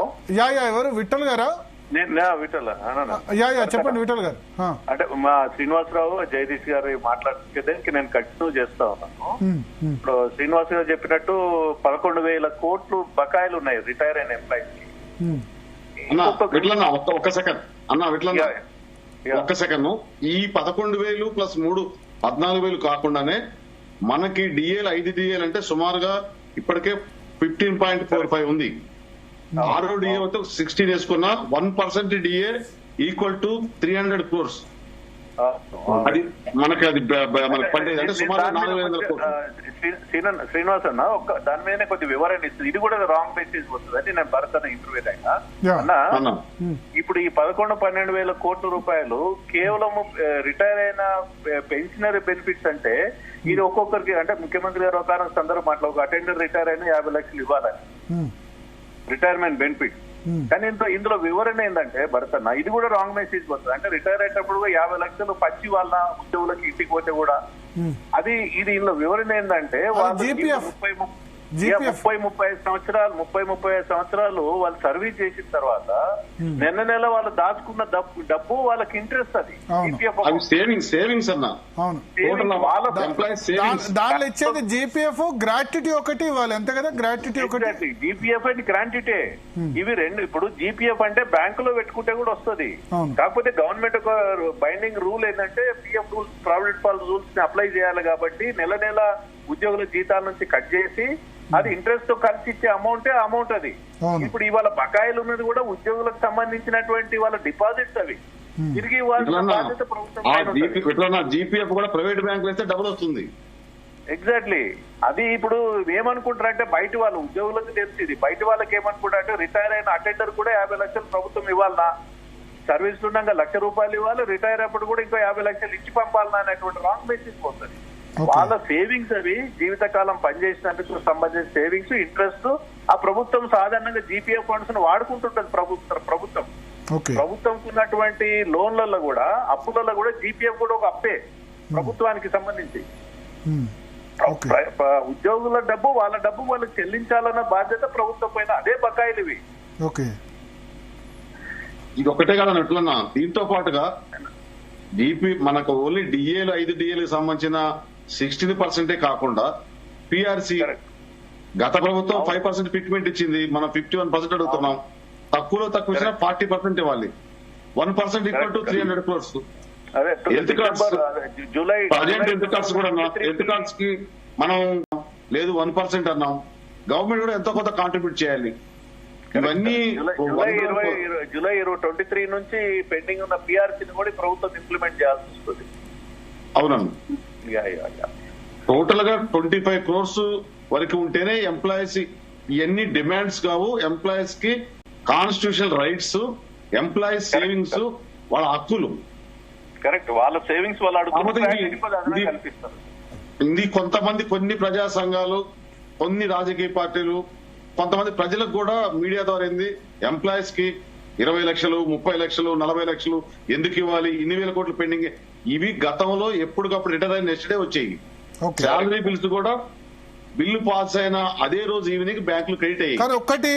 ఎవరు? విఠల్ గారా? చెప్పండి విఠల్ గారు. అంటే మా శ్రీనివాసరావు, జగదీష్ గారు మాట్లాడడానికి నేను కంటిన్యూ చేస్తా ఉన్నాను. ఇప్పుడు శ్రీనివాస్ గారు చెప్పినట్టు 11,000 కోట్లు బకాయిలు ఉన్నాయి రిటైర్ అయిన ఎంప్లాయీస్ కి. ఒక్క సెకండ్. ఈ 11,000 ప్లస్ 3 14,000 కాకుండానే మనకి డిఏలు 5 డిఏలు అంటే సుమారుగా ఇప్పటికే 15.45 ఉంది. 6 డిఏ 16 వేసుకున్న 1% డిఏ ఈక్వల్ టు 300 crores. అది మనకి పడేది అంటే సుమారు 4,500 కోట్లు. శ్రీనివాస్ అన్న దాని మీదనే కొద్ది వివరణ ఇస్తుంది. ఇది కూడా రాంగ్ మెసేజ్ వస్తుంది అని నేను భరత్ అన్న ఇంటర్వ్యూ అయినా అన్న. ఇప్పుడు ఈ 11-12 కోట్ల రూపాయలు కేవలం రిటైర్ అయిన పెన్షనరీ బెనిఫిట్స్ అంటే ఇది ఒక్కొక్కరికి, అంటే ముఖ్యమంత్రి గారు ఒక సందర్భం మాట్లా ఒక అటెండర్ రిటైర్ అయినా 50 లక్షలు ఇవ్వాలని రిటైర్మెంట్ బెనిఫిట్. కానీ ఇందులో వివరణ ఏంటంటే భరత్ అన్న, ఇది కూడా రాంగ్ మెసేజ్ వస్తుంది. అంటే రిటైర్ అయ్యేటప్పుడు 50 లక్షలు పచ్చి వాళ్ళ ఉద్యోగులకి ఇంటికి పోతే కూడా ఇది ఇందులో వివరణ ఏంటంటే వాళ్ళు 30-35 సంవత్సరాలు వాళ్ళు సర్వీస్ చేసిన తర్వాత నెల వాళ్ళు దాచుకున్న డబ్బు వాళ్ళకి ఇంట్రెస్ట్. అది సేవింగ్స్ అన్న. దాంట్లో ఇచ్చేది జీపీఎఫ్, గ్రాట్యుటీ ఒకటి ఇవ్వాలి అంతే కదా? గ్రాట్యుటీ ఒకటి, జీపీఎఫ్ అండ్ గ్రాంటిటీ ఇవి రెండు. ఇప్పుడు జీపీఎఫ్ అంటే బ్యాంకులో పెట్టుకుంటే కూడా వస్తుంది. కాకపోతే గవర్నమెంట్ ఒక బైండింగ్ రూల్ ఏంటంటే PF rules, provident fund rules ని అప్లై చేయాలి. కాబట్టి నెల ఉద్యోగుల జీతాల నుంచి కట్ చేసి అది ఇంట్రెస్ట్ తో కలిసి ఇచ్చే అమౌంట్ అది. ఇప్పుడు ఇవాళ బకాయిలు ఉన్నది కూడా ఉద్యోగులకు సంబంధించినటువంటి వాళ్ళ డిపాజిట్స్. అవి తిరిగి బాధ్యత ప్రభుత్వం. జీపీఎఫ్ కూడా ప్రైవేట్ బ్యాంకులు అయితే డబుల్ వస్తుంది. ఎగ్జాక్ట్లీ. అది ఇప్పుడు ఏమనుకుంటారంటే బయట వాళ్ళ ఉద్యోగులకు తెలిసింది, బయట వాళ్ళకి ఏమనుకుంటారంటే రిటైర్ అయిన అటెండర్ కూడా 50 లక్షలు ప్రభుత్వం ఇవ్వాలన్నా, సర్వీస్ ఉండగా 1,00,000 రూపాయలు ఇవ్వాలి, రిటైర్ అప్పుడు కూడా ఇంకో 50 లక్షలు ఇచ్చి పంపాలన్నా అనేటువంటి రాంగ్ మెసేజ్ పోతుంది. వాళ్ళ సేవింగ్స్ అవి జీవితకాలం పనిచేసినందుకు సంబంధించిన సేవింగ్స్, ఇంట్రెస్ట్ ఆ ప్రభుత్వం సాధారణంగా జీపీఎఫ్ ఫండ్స్ ను వాడుకుంటుంటది. ప్రభుత్వం ఉన్నటువంటి లోన్లలో కూడా, అప్పులలో కూడా జీపీఎఫ్ కూడా ఒక అప్పే ప్రభుత్వానికి సంబంధించి. ఉద్యోగుల డబ్బు వాళ్ళ డబ్బు వాళ్ళకి చెల్లించాలన్న బాధ్యత ప్రభుత్వం పైన. అదే బకాయిలు ఇవి. ఓకే, ఇది ఒకటే కదా ఎట్లన్నా. దీంతో పాటుగా మనకు ఓన్లీ డిఏలు 5 డిఏలకు సంబంధించిన 16% కాకుండా పిఆర్సి గత ప్రభుత్వం 5% ఫిట్మెంట్ ఇచ్చింది, మనం 51% అడుగుతున్నాం. తక్కువలో తక్కువ ఇచ్చినా 40% ఇవ్వాలి. 1% equal to 300 crores. Health cards present health cards కూడా హెల్త్ కార్డ్స్ కి మనం లేదు 1% అన్నాం. గవర్నమెంట్ కూడా ఎంతో కొంత కాంట్రిబ్యూట్ చేయాలి. ఇవన్నీ జూలై 23 నుంచి పెండింగ్ ఉన్న పిఆర్సీని కూడా ప్రభుత్వం ఇంప్లిమెంట్ చేయాల్సి వస్తుంది. అవునండి, టోటల్ గా 25 crores వరకు ఉంటేనే ఎంప్లాయీస్ ఇవన్నీ డిమాండ్స్ కావు. ఎంప్లాయీస్ కి కాన్స్టిట్యూషనల్ రైట్స్, ఎంప్లాయీస్ సేవింగ్స్, వాళ్ళ హక్కులు. కరెక్ట్, వాళ్ళ సేవింగ్స్ వాళ్ళు ఇది కొంతమంది కొన్ని ప్రజా సంఘాలు, కొన్ని రాజకీయ పార్టీలు, కొంతమంది ప్రజలకు కూడా మీడియా ద్వారా ఏంది ఎంప్లాయీస్ కి 20 లక్షలు, 30 లక్షలు, 40 లక్షలు ఎందుకు ఇవ్వాలి, ఇన్ని వేల కోట్లు పెండింగ్. ఇవి గతంలో ఎప్పటికప్పుడు రిటైర్ అయిన నెక్స్ట్ డే వచ్చాయి. శాలరీ బిల్స్ కూడా బిల్లు పాస్ అయిన అదే రోజు ఈవినింగ్ బ్యాంకులు క్రెడిట్ అయ్యాయి. కానీ ఒక్కటి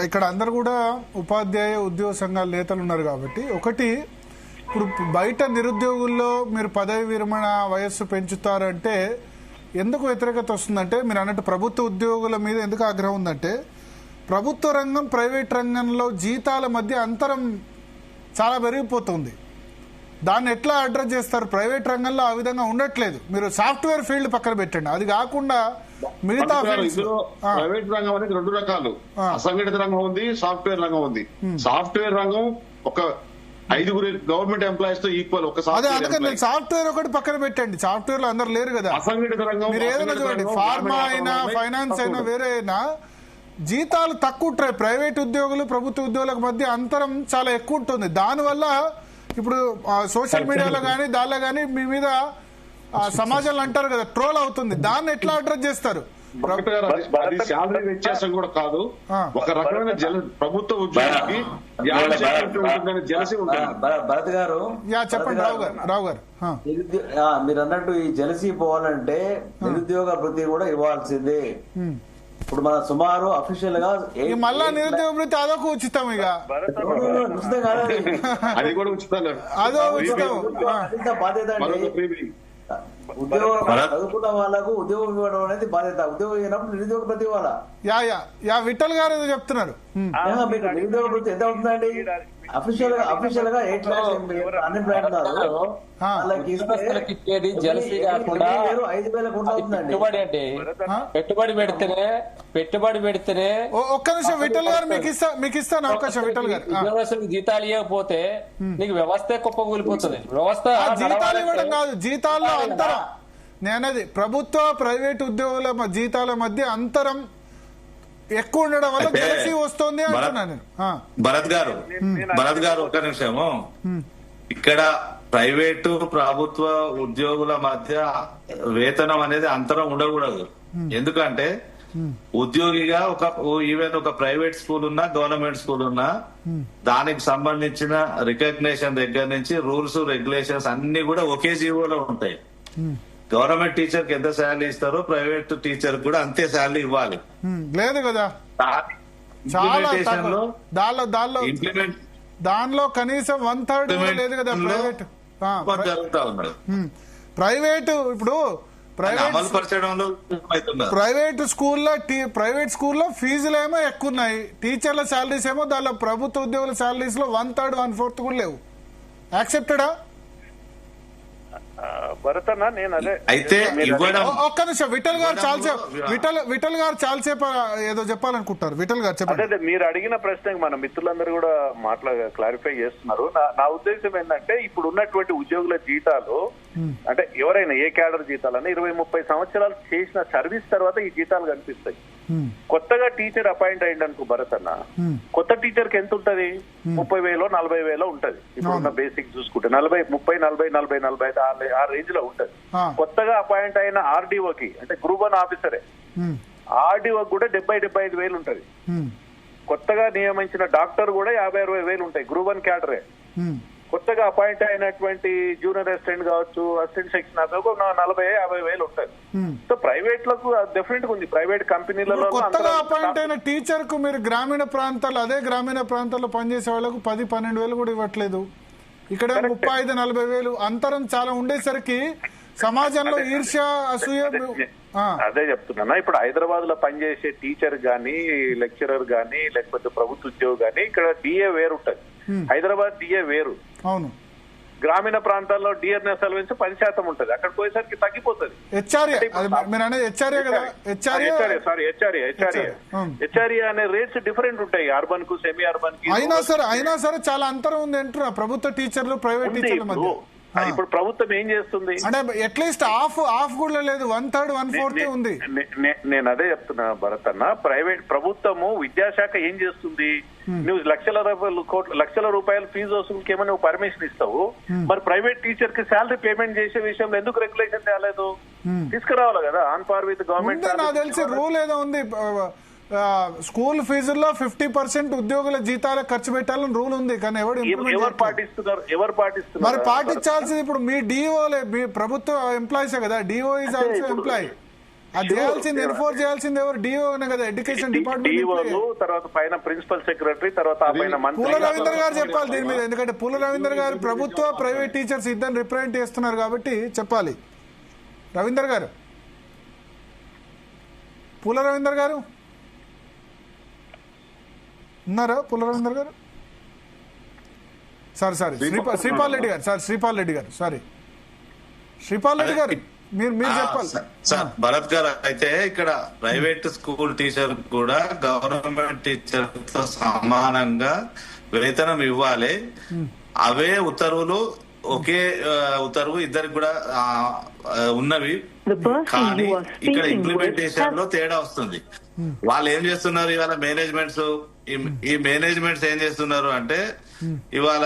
ఇక్కడ అందరు కూడా ఉపాధ్యాయ ఉద్యోగ సంఘాల నేతలు ఉన్నారు కాబట్టి ఒకటి, ఇప్పుడు బయట నిరుద్యోగుల్లో మీరు పదవి విరమణ వయస్సు పెంచుతారంటే ఎందుకు వ్యతిరేకత వస్తుందంటే, మీరు అన్నట్టు ప్రభుత్వ ఉద్యోగుల మీద ఎందుకు ఆగ్రహం ఉందంటే, ప్రభుత్వ రంగం ప్రైవేట్ రంగంలో జీతాల మధ్య అంతరం చాలా పెరిగిపోతుంది. దాన్ని ఎట్లా అడ్రస్ చేస్తారు? ప్రైవేట్ రంగంలో ఆ విధంగా ఉండట్లేదు. మీరు సాఫ్ట్వేర్ ఫీల్డ్ పక్కన పెట్టండి, అది కాకుండా మిగతా ప్రైవేట్ రంగం అనేది 2 రకాలు. అసంఘటిత రంగం ఉంది, సాఫ్ట్వేర్ రంగం ఉంది. సాఫ్ట్వేర్ రంగం ఒక 5 గవర్నమెంట్ ఎంప్లాయీస్ తో ఈక్వల్. అందుకని సాఫ్ట్వేర్ ఒకటి పక్కన పెట్టండి, సాఫ్ట్వేర్ లో అందరు లేరు కదా. అసంఘటిత రంగం మీరు ఏదైనా చూడండి, ఫార్మా అయినా ఫైనాన్స్ అయినా వేరే అయినా జీతాలు తక్కువ ఉంటాయి. ప్రైవేట్ ఉద్యోగులు ప్రభుత్వ ఉద్యోగులకు మధ్య అంతరం చాలా ఎక్కువ ఉంటుంది. దానివల్ల ఇప్పుడు సోషల్ మీడియాలో కానీ దానిలో కానీ మీ మీద సమాజంలో అంటారు కదా, ట్రోల్ అవుతుంది. దాన్ని ఎట్లా అడ్రస్ చేస్తారు? అది శాలరీ వ్యత్యాసం కూడా కాదు, ఒక రకమైన ప్రభుత్వ ఉద్యోగానికి జలసి ఉంటుంది. భరత్ గారు చెప్పండి. రావు గారు మీరు అన్నట్టు ఈ జలసి పోవాలంటే నిరుద్యోగ వృత్తి కూడా ఇవ్వాల్సిందే. ఇప్పుడు మన సుమారు అఫీషియల్ గా మళ్ళా నిరుద్యోగ వృత్తి అదొక ఉచితం, ఇక ఉచితం కాదు, అది కూడా ఉచితం, అదో ఉచితం. బాధ్యత అండి. ఉద్యోగం చదువుకున్న వాళ్ళకు ఉద్యోగం ఇవ్వడం అనేది బాధ్యత. ఉద్యోగం ఇవ్వనప్పుడు నిరుద్యోగ వృత్తి ఇవ్వాలా? విఠల్ గారు ఏదో చెప్తున్నారు. మీకు నిరుద్యోగ వృత్తి ఎంత అవుతుందండి? అఫీషియల్ గా 8 lakhs అన్ఎంప్లాయిడ్ ఉన్నారు. జలసీ కాకుండా 5,000 కోట్లు అవుతుందండి. పెట్టుబడి పెడితేనే ఒక్క నిమిషం విఠల్ గారు మీకు ఇస్తాను అవకాశం. విఠల్ గారు, ఉద్యోగస్తులకు జీతాలు ఇవ్వకపోతే నీకు వ్యవస్థ కుప్పకూలిపోతుంది. వ్యవస్థ జీతాలు ఇవ్వడం కాదు, జీతాల్లో అంతరం. నేనది ప్రభుత్వ ప్రైవేట్ ఉద్యోగుల జీతాల మధ్య అంతరం ఎక్కువ ఉండడం వల్ల జలసీ వస్తుంది అంటున్నాను. భరత్ గారు ఒక నిమిషము. ఇక్కడ ప్రైవేటు ప్రభుత్వ ఉద్యోగుల మధ్య వేతనం అనేది అంతరం ఉండకూడదు. ఎందుకంటే ఉద్యోగిగా ఈవెన్ ఒక ప్రైవేట్ స్కూల్ ఉన్నా గవర్నమెంట్ స్కూల్ ఉన్నా దానికి సంబంధించిన రికగ్నేషన్ దగ్గర నుంచి రూల్స్ రెగ్యులేషన్స్ అన్ని కూడా ఒకే జీవోలో ఉంటాయి. గవర్నమెంట్ టీచర్ కి ఎంత శాలరీ ఇస్తారో ప్రైవేట్ టీచర్ కూడా అంతే శాలరీ ఇవ్వాలి. లేదు కదా, దానిలో కనీసం 1/3 లేదు కదా. ప్రైవేట్ ఇప్పుడు ప్రైవేట్ స్కూల్లో ఫీజులేమో ఎక్కువ ఉన్నాయి, టీచర్ల శాలరీస్ ఏమో దానిలో ప్రభుత్వ ఉద్యోగుల శాలరీస్ లో 1/3, 1/4 కూడా లేవు. యాక్సెప్టెడా? భరతన్న నేను అదే అయితే ఒక్క నిమిషం విఠల్ గారు చాలాసేపు ఏదో చెప్పాలనుకుంటారు. విఠల్ గారు చెప్పండి. అదే మీరు అడిగిన ప్రశ్నకి మన మిత్రులందరూ కూడా క్లారిఫై చేస్తున్నారు. నా ఉద్దేశం ఏంటంటే ఇప్పుడు ఉన్నటువంటి ఉద్యోగుల జీతాలు అంటే ఎవరైనా ఏ క్యాడర్ జీతాలని 20-30 సంవత్సరాలు చేసిన సర్వీస్ తర్వాత ఈ జీతాలు కనిపిస్తాయి. కొత్తగా టీచర్ అపాయింట్ అయ్యింది అనుకో భరత్ అన్న, కొత్త టీచర్ కి ఎంత ఉంటది? 30,000 40,000 ఉంటది. ఇప్పుడున్న బేసిక్ చూసుకుంటే 40 ఆ రేంజ్ లో ఉంటది. కొత్తగా అపాయింట్ అయిన ఆర్డీఓకి అంటే గ్రూప్ 1 ఆఫీసరే, ఆర్డీఓ కూడా 70-75,000 ఉంటది. కొత్తగా నియమించిన డాక్టర్ కూడా 50-60,000 ఉంటాయి. గ్రూప్ 1 క్యాడరే. కొత్తగా అపాయింట్ అయినటువంటి జూనియర్ అసిస్టెంట్ కావచ్చు, అసిస్టెంట్ సెక్షన్ ఒక 40,000-50,000 ఉంటుంది. సో ప్రైవేట్ లకు డెఫినెట్ గా ఉంది. ప్రైవేట్ కంపెనీలలో కొత్తగా అపాయింట్ అయిన టీచర్ కు మీరు గ్రామీణ ప్రాంతాల్లో అదే గ్రామీణ ప్రాంతాల్లో పనిచేసే వాళ్ళకు 10-12,000 కూడా ఇవ్వట్లేదు. ఇక్కడ 35,000-40,000 అంతరం చాలా ఉండేసరికి సమాజంలో ఈర్ష్య, అసూయ. అదే చెప్తున్నా. ఇప్పుడు హైదరాబాద్ లో పనిచేసే టీచర్ గానీ, లెక్చరర్ గానీ, లేకపోతే ప్రభుత్వ ఉద్యోగి గానీ ఇక్కడ డిఏ వేరు ఉంటది. హైదరాబాద్ డిఏ వేరు. అవును. గ్రామీణ ప్రాంతాల్లో డిఆర్ఎస్ అలవెన్స్ 10% ఉంటది. అక్కడికి పోయేసరికి తగ్గిపోతుంది. హెచ్ఆర్ఏ అనే రేట్స్ డిఫరెంట్ ఉంటాయి అర్బన్ కు, సెమీ అర్బన్ కి. అయినా సరే చాలా అంతరం ఉంది అంటున్నా ప్రభుత్వ టీచర్లు ప్రైవేట్ టీచర్ల మధ్య. ఇప్పుడు ప్రభుత్వం ఏం చేస్తుంది అంటే అట్లీస్ట్ హాఫ్ కూడా లేదు, 1/3 1/4 ఉంది. నేను అదే చెప్తున్నా భరత్ అన్న. ప్రభుత్వము విద్యాశాఖ ఏం చేస్తుంది, నువ్వు లక్షల రూపాయలు ఫీజు వసూలుకి ఏమో నువ్వు పర్మిషన్ ఇస్తావు, మరి ప్రైవేట్ టీచర్ కి శాలరీ పేమెంట్ చేసే విషయంలో ఎందుకు రెగ్యులేషన్ తేలేదు? తీసుకురావాలి కదా ఆన్ పార్ విత్ గవర్నమెంట్. నాకు తెలిసి రూల్ ఏదో ఉంది, స్కూల్ ఫీజుల్లో 50% ఉద్యోగుల జీతాలకు ఖర్చు పెట్టాలని రూల్ ఉంది. కానీ ఎవరు పాటిస్తున్నారు? మరి పాటించాల్సింది ఇప్పుడు మీ డిఓలే, మీ ప్రభుత్వ ఎంప్లాయీస్ కదా. DO is also employee. అది చేయాల్సింది, ఎన్ఫోర్స్ చేయాల్సింది ఎవరు? డిఓ కదా, ఎడ్యుకేషన్ డిపార్ట్మెంట్. తర్వాత పైన ప్రిన్సిపల్ సెక్రటరీ, తర్వాత పూల రవీందర్ గారు చెప్పాలి దీని మీద. ఎందుకంటే పూల రవీందర్ గారు ప్రభుత్వ ప్రైవేట్ టీచర్స్ ఇద్దరు రిప్రజెంట్ చేస్తున్నారు కాబట్టి చెప్పాలి. రవీందర్ గారు, పూల రవీందర్ గారు ఉన్నారా? పూల రవీందర్ గారు సారీ శ్రీపాల్ రెడ్డి గారు శ్రీపాల్ రెడ్డి గారు మీరు చెప్పాలి సార్. భరత్ గారు, అయితే ఇక్కడ ప్రైవేట్ స్కూల్ టీచర్ కూడా గవర్నమెంట్ టీచర్ తో సమానంగా వేతనం ఇవ్వాలి. అవే ఉత్తర్వులు, ఒకే ఉత్తర్వు ఇద్దరికి కూడా ఉన్నవి. కానీ ఇక్కడ ఇంప్లిమెంటేషన్ లో తేడా వస్తుంది. వాళ్ళు ఏం చేస్తున్నారు ఇవాళ మేనేజ్మెంట్స్, ఈ మేనేజ్మెంట్స్ ఏం చేస్తున్నారు అంటే ఇవాళ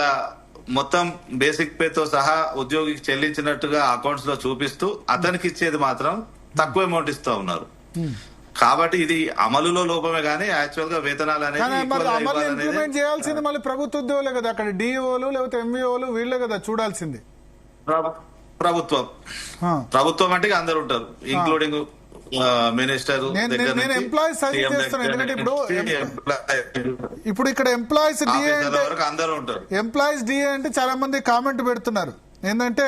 మొత్తం బేసిక్ పే తో సహా ఉద్యోగికి చెల్లించినట్టుగా అకౌంట్స్ లో చూపిస్తూ అతనికి ఇచ్చేది మాత్రం తక్కువ అమౌంట్ ఇస్తా ఉన్నారు. కాబట్టి ఇది అమలులో లోపమే కానీ యాక్చువల్ గా వేతనాలు అనేది ఇంప్లిమెంట్ చేయాల్సింది మళ్ళీ ప్రభుత్వ ఉద్యోగులే కదా. అక్కడ డిఓలు లేకపోతే ఎంఈఓలు వీళ్ళే కదా చూడాల్సింది. ప్రభుత్వం అంటే అందరు ఉంటారు, ఇంక్లూడింగ్ మినిస్టర్. నేను ఎంప్లాయీస్ సజెస్ట్ చేస్తాను. ఎందుకంటే ఇప్పుడు ఇక్కడ ఎంప్లాయీస్ డిఏ అంటే అందరూ ఉంటారు. ఎంప్లాయీస్ డిఏ అంటే చాలా మంది కామెంట్ పెడుతున్నారు. ఏంటంటే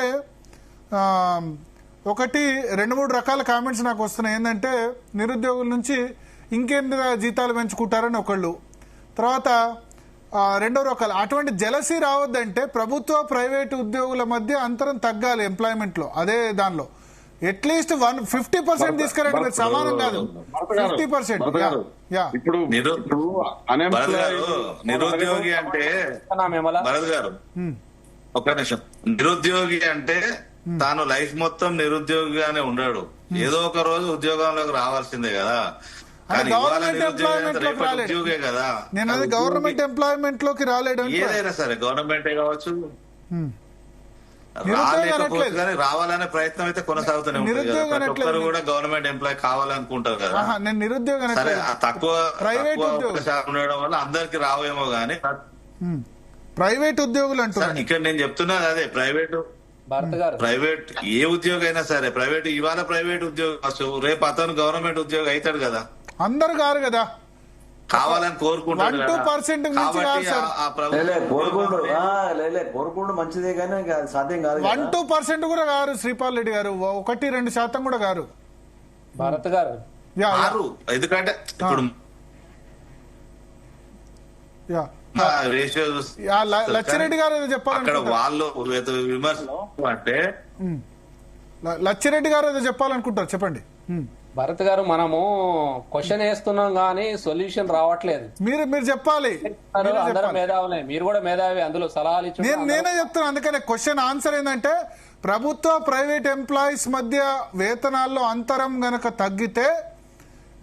ఒకటి 2-3 రకాల కామెంట్స్ నాకు వస్తున్నాయి. ఏంటంటే నిరుద్యోగుల నుంచి ఇంకేంటి జీతాలు పెంచుకుంటారని ఒకళ్ళు, తర్వాత రెండో రకాలు. అటువంటి జలసీ రావద్దంటే ప్రభుత్వ ప్రైవేటు ఉద్యోగుల మధ్య అంతరం తగ్గాలి ఎంప్లాయ్మెంట్ లో. అదే దానిలో అట్లీస్ట్ 50% తీసుకురండి. మీరు సమానం కాదు, 50%. ఇప్పుడు నిరుద్యోగి అంటే భరత్ గారు ఒక్క నిమిషం. నిరుద్యోగి అంటే తాను లైఫ్ మొత్తం నిరుద్యోగిగానే ఉండడు, ఏదో ఒక రోజు ఉద్యోగంలోకి రావాల్సిందే కదా. ఉద్యోగే కదా. నేను అది గవర్నమెంట్ ఎంప్లాయ్మెంట్ లోకి రాలేడు. ఏదైనా సరే గవర్నమెంటే కావచ్చు, రాలేకపోతే కానీ రావాలనే ప్రయత్నం అయితే కొనసాగుతూనే ఉంటుంది. ఒక్కరు కూడా గవర్నమెంట్ ఎంప్లాయ్ కావాలనుకుంటారు కదా. నేను నిరుద్యోగం సరే, తక్కువ శాతం ఉండడం వల్ల అందరికి రావేమో గానీ ప్రైవేట్ ఉద్యోగులు అంటున్నారు. ఇక్కడ నేను చెప్తున్నది అదే, ప్రైవేట్ ఏ ఉద్యోగం అయినా సరే, ప్రైవేట్ ఇవాళ ప్రైవేట్ ఉద్యోగం రేపు అతను గవర్నమెంట్ ఉద్యోగం అవుతాడు కదా. అందరు కారు కదా, కావాలని కోరుకుంటాడు. 1-2% కోరుకుంటూ మంచిదే కానీ సాధ్యం కాదు. 1-2% కూడా కారు శ్రీపాల్ రెడ్డి గారు, 1-2% కూడా కారు. భారత్ గారు ఎందుకంటే ఇప్పుడు లచ్చిరెడ్డి గారు ఏదో చెప్పాలి, వాళ్ళు విమర్శ అంటే లచ్చిరెడ్డి గారు ఏదో చెప్పాలనుకుంటారు, చెప్పండి. భరత్ గారు, మనము క్వశ్చన్ వేస్తున్నాం గానీ సొల్యూషన్ రావట్లేదు. మీరు చెప్పాలి. అందరూ మేధావులే, మీరు కూడా మేధావి, అందులో సలహాలు ఇచ్చి నేనే చెప్తున్నాను. అందుకనే క్వశ్చన్ ఆన్సర్ ఏంటంటే ప్రభుత్వ ప్రైవేట్ ఎంప్లాయీస్ మధ్య వేతనాల్లో అంతరం గనక తగ్గితే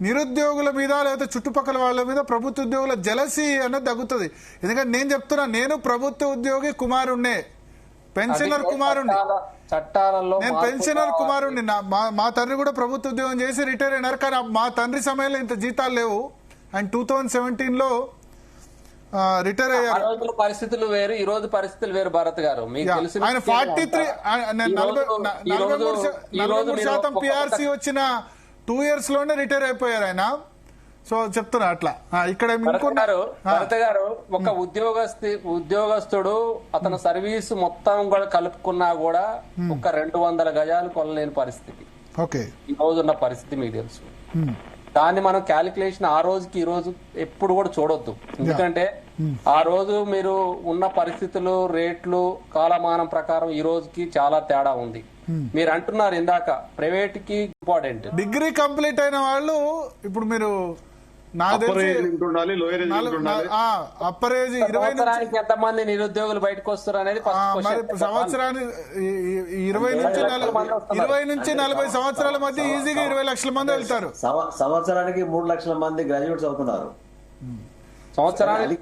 నిరుద్యోగుల మీద లేదా చుట్టుపక్కల వాళ్ళ మీద ప్రభుత్వ ఉద్యోగుల జలసీ అనేది తగ్గుతుంది. ఎందుకంటే నేను చెప్తున్నా, నేను ప్రభుత్వ ఉద్యోగి కుమారుణ్ణే, పెన్షనర్ కుమారుణ్ణి. చట్టాలలో నేను పెన్షనర్ కుమారుణ్ణి. మా తండ్రి కూడా ప్రభుత్వ ఉద్యోగం చేసి రిటైర్ అయినారు. కానీ మా తండ్రి సమయంలో ఇంత జీతాలు లేవు. అండ్ 2017లో రిటైర్ ఆ అయ్యారు. రోజుల పరిస్థితులు వేరు, ఈ రోజు పరిస్థితులు వేరు. భరత్ గారు మీకు తెలిసిన ఆయన 43% పిఆర్సీ వచ్చిన 2 years లోనే రిటైర్ అయిపోయారు ఆయన. సో చెప్తున్నా అట్లా. ఇక్కడ భరత్ గారు ఒక ఉద్యోగస్తుడు అతను సర్వీస్ మొత్తం కూడా కలుపుకున్నా కూడా ఒక 200 గజాలు కొనలేని పరిస్థితి ఈ రోజు ఉన్న పరిస్థితి మీకు తెలుసు. దాన్ని మనం క్యాలిక్యులేషన్ ఆ రోజుకి ఈ రోజు ఎప్పుడు కూడా చూడొద్దు. ఎందుకంటే ఆ రోజు మీరు ఉన్న పరిస్థితులు, రేట్లు, కాలమానం ప్రకారం ఈ రోజుకి చాలా తేడా ఉంది. మీరు అంటున్నారు ఇందాక ప్రైవేట్ కి ఇంపార్టెంట్. డిగ్రీ కంప్లీట్ అయిన వాళ్ళు ఇప్పుడు మీరు అప్పర్ ఏజ్ 20 ఎంతమంది నిరుద్యోగులు బయటకు వస్తారు అనేది సంవత్సరానికి 20 నుంచి 40 సంవత్సరాల మధ్య ఈజీగా 20 లక్షల మంది వెళ్తారు. సంవత్సరానికి 3 లక్షల మంది గ్రాడ్యుయేట్స్ అవుతున్నారు. సంవత్సరానికి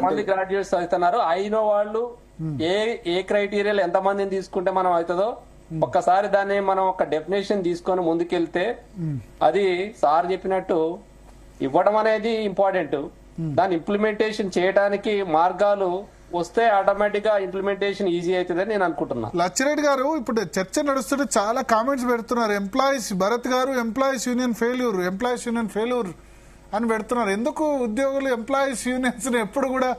మంది గ్రాడ్యుయేట్స్ అవుతున్నారు. అయిన వాళ్ళు ఏ క్రైటీరియాలో ఎంత మందిని తీసుకుంటే మనం అవుతుందో ఒక్కసారి దాన్ని మనం ఒక డెఫినేషన్ తీసుకొని ముందుకెళ్తే అది సార్ చెప్పినట్టు ఇవ్వడం అనేది ఇంపార్టెంట్. దాన్ని ఇంప్లిమెంటేషన్ చేయడానికి మార్గాలు వస్తే ఆటోమేటిక్ గా ఇంప్లిమెంటేషన్ ఈజీ అవుతుందని నేను అనుకుంటున్నా. లచ్చిరెడ్డి గారు ఇప్పుడు చర్చ నడుస్తుంటే చాలా కామెంట్స్ పెడుతున్నారు. ఎంప్లాయీస్ భరత్ గారు ఎంప్లాయీస్ యూనియన్ ఫెయిల్యూర్ అని పెడుతున్నారు. ఎందుకు ఉద్యోగులు ఎంప్లాయీస్ యూనియన్స్ ఎప్పుడు కూడా